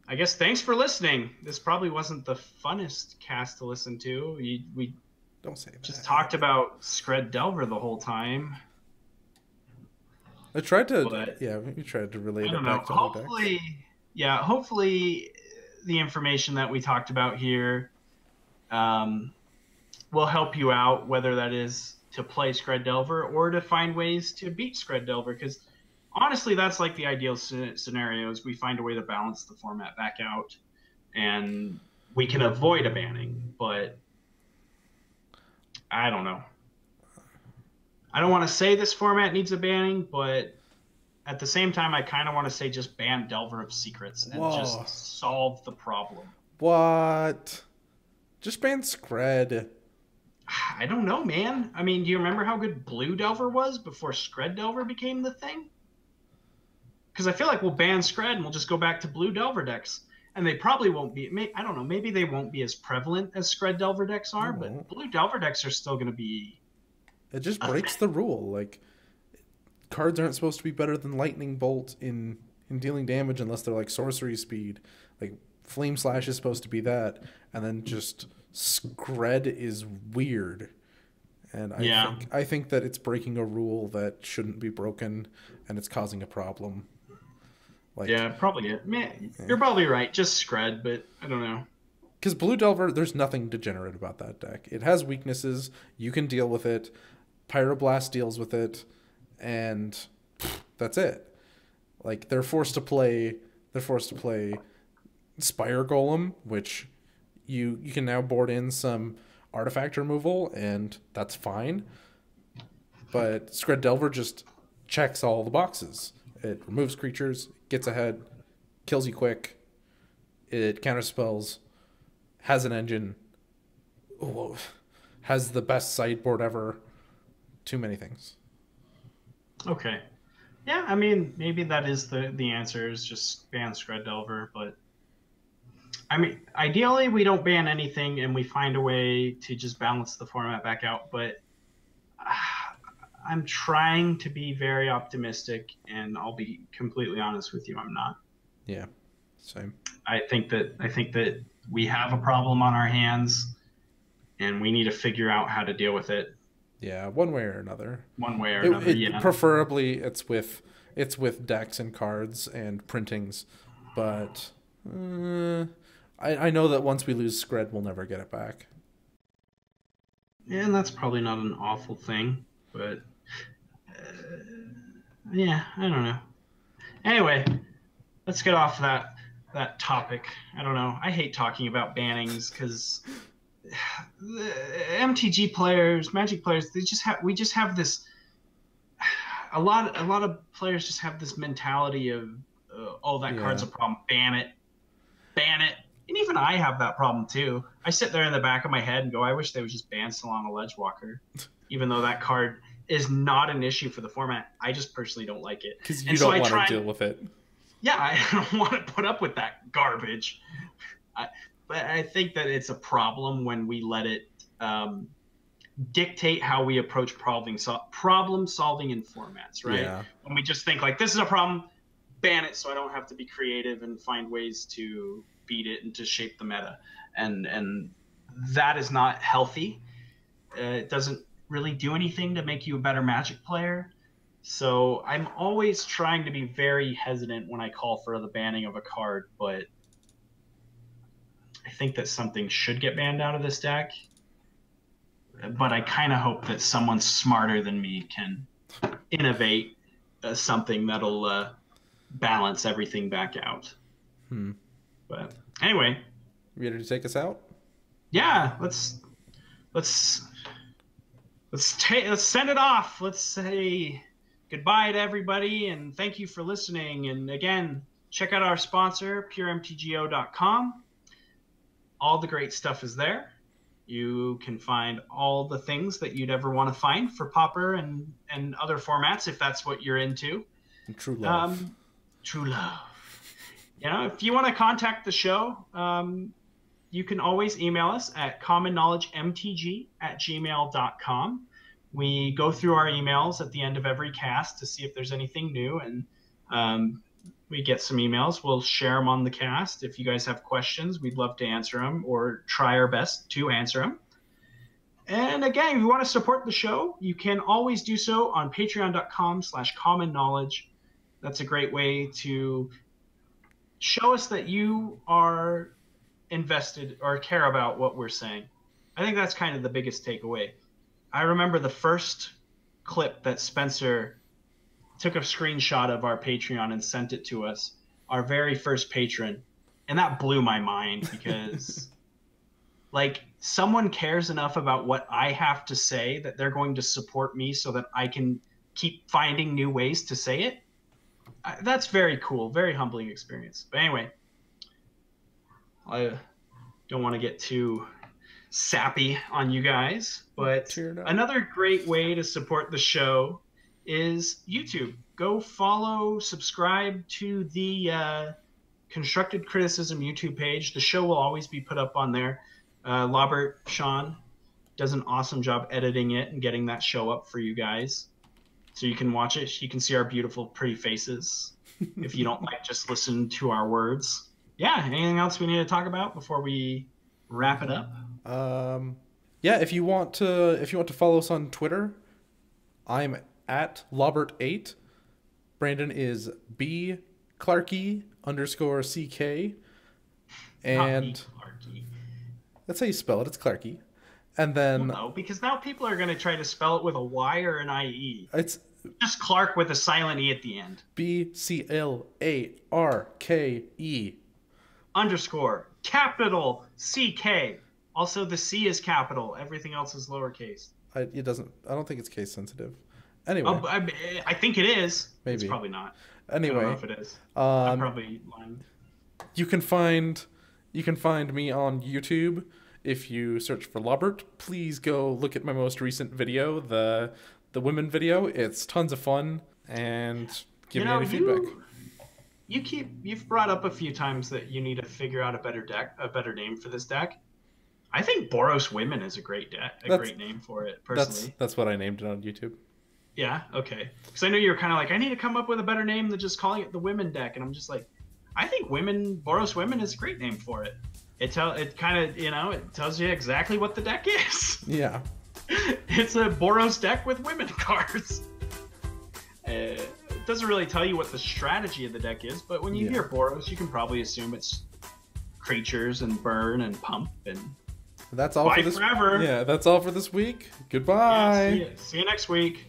I guess thanks for listening. This probably wasn't the funnest cast to listen to. We don't say that. Just talked about Scred Delver the whole time. I tried to, we tried to relate it back to other decks. Hopefully the information that we talked about here will help you out, whether that is to play Scred Delver or to find ways to beat Scred Delver, because honestly, that's like the ideal scenario, is we find a way to balance the format back out, and we can avoid a banning, but I don't know. I don't want to say this format needs a banning, but at the same time, I kind of want to say just ban Delver of Secrets and just solve the problem. What? Just ban Scred. I don't know, man. I mean, do you remember how good Blue Delver was before Scred Delver became the thing? Because I feel like we'll ban Scred and we'll just go back to Blue Delver decks. And they probably won't be, I don't know, maybe they won't be as prevalent as Scred Delver decks are, but Blue Delver decks are still going to be It just breaks the rule. Like, cards aren't supposed to be better than Lightning Bolt in dealing damage unless they're like sorcery speed. Like, Flame Slash is supposed to be that, and then just Scred is weird. And I think that it's breaking a rule that shouldn't be broken, and it's causing a problem. Like, yeah, probably it. Man, you're probably right. Just Scred, but I don't know. Because Blue Delver, there's nothing degenerate about that deck. It has weaknesses. You can deal with it. Pyroblast deals with it, and that's it. Like, they're forced to play Spire Golem, which you can now board in some artifact removal, and that's fine. But Scred Delver just checks all the boxes. It removes creatures, gets ahead, kills you quick. It counterspells, has an engine, has the best sideboard ever. Too many things. Okay. Yeah, I mean, maybe that is the answer, is just ban Scred Delver, but I mean, ideally we don't ban anything and we find a way to just balance the format back out, but I'm trying to be very optimistic, and I'll be completely honest with you, I'm not. Yeah, same. I think that we have a problem on our hands, and we need to figure out how to deal with it. Yeah, one way or another. Yeah. Preferably, it's with decks and cards and printings, but I know that once we lose Scred, we'll never get it back. Yeah, and that's probably not an awful thing, but yeah, I don't know. Anyway, let's get off that topic. I don't know. I hate talking about bannings because the MTG players, Magic players, we just have this. A lot of players just have this mentality of, card's a problem, ban it. And even I have that problem too. I sit there in the back of my head and go, I wish they would just ban Solana Ledgewalker, even though that card is not an issue for the format. I just personally don't like it. Because you don't want to deal with it. Yeah, I don't want to put up with that garbage. But I think that it's a problem when we let it dictate how we approach problem solving in formats, right? Yeah. When we just think like, this is a problem, ban it so I don't have to be creative and find ways to beat it and to shape the meta. And that is not healthy. It doesn't really do anything to make you a better Magic player. So I'm always trying to be very hesitant when I call for the banning of a card, but I think that something should get banned out of this deck. But I kind of hope that someone smarter than me can innovate something that'll balance everything back out. But anyway, ready to take us out? Yeah, let's send it off. Let's say goodbye to everybody and thank you for listening. And again, check out our sponsor, puremtgo.com. All the great stuff is there. You can find all the things that you'd ever want to find for Pauper and other formats if that's what you're into. And true love. True love. You know, if you want to contact the show, you can always email us at commonknowledgemtg@gmail.com. We go through our emails at the end of every cast to see if there's anything new, and we get some emails. We'll share them on the cast. If you guys have questions, we'd love to answer them or try our best to answer them. And again, if you want to support the show, you can always do so on patreon.com/commonknowledge. That's a great way to show us that you are invested or care about what we're saying. I think that's kind of the biggest takeaway. I remember the first clip that Spencer took a screenshot of our Patreon and sent it to us, our very first patron. And that blew my mind because like someone cares enough about what I have to say that they're going to support me so that I can keep finding new ways to say it. That's very cool, very humbling experience. But anyway, I don't want to get too sappy on you guys, but another great way to support the show is YouTube. Go follow, subscribe to the Constructed Criticism YouTube page. The show will always be put up on there. Lobbert, Sean, does an awesome job editing it and getting that show up for you guys. So you can watch it. You can see our beautiful, pretty faces. If you don't like just listen to our words. Yeah, anything else we need to talk about before we wrap it up? Yeah, if you want to follow us on Twitter, I'm at Lobbert8. Brandon is B Clarkey _CK. And that's how you spell it. It's Clarkey. And then no, because now people are going to try to spell it with a Y or an IE. It's just Clark with a silent E at the end. BCLARKE _ capital CK. Also, the C is capital. Everything else is lowercase. I don't think it's case sensitive. Anyway. Oh, I think it is. Maybe. It's probably not. Anyway. I don't know if it is. I'm probably lying. You can find me on YouTube if you search for Lobbert. Please go look at my most recent video, the women video. It's tons of fun, and give me any feedback. You've brought up a few times that you need to figure out a better name for this deck. I think Boros Women is a great great name for it, personally. That's what I named it on YouTube. Yeah, okay. Because I know you were kind of like, I need to come up with a better name than just calling it the Women deck, and I'm just like, I think Boros Women is a great name for it. It tells you exactly what the deck is. Yeah. It's a Boros deck with women cards. It doesn't really tell you what the strategy of the deck is, but when you hear Boros, you can probably assume it's creatures and burn and pump and that's all for this. Forever. Yeah, that's all for this week. Goodbye. Yeah, see you next week.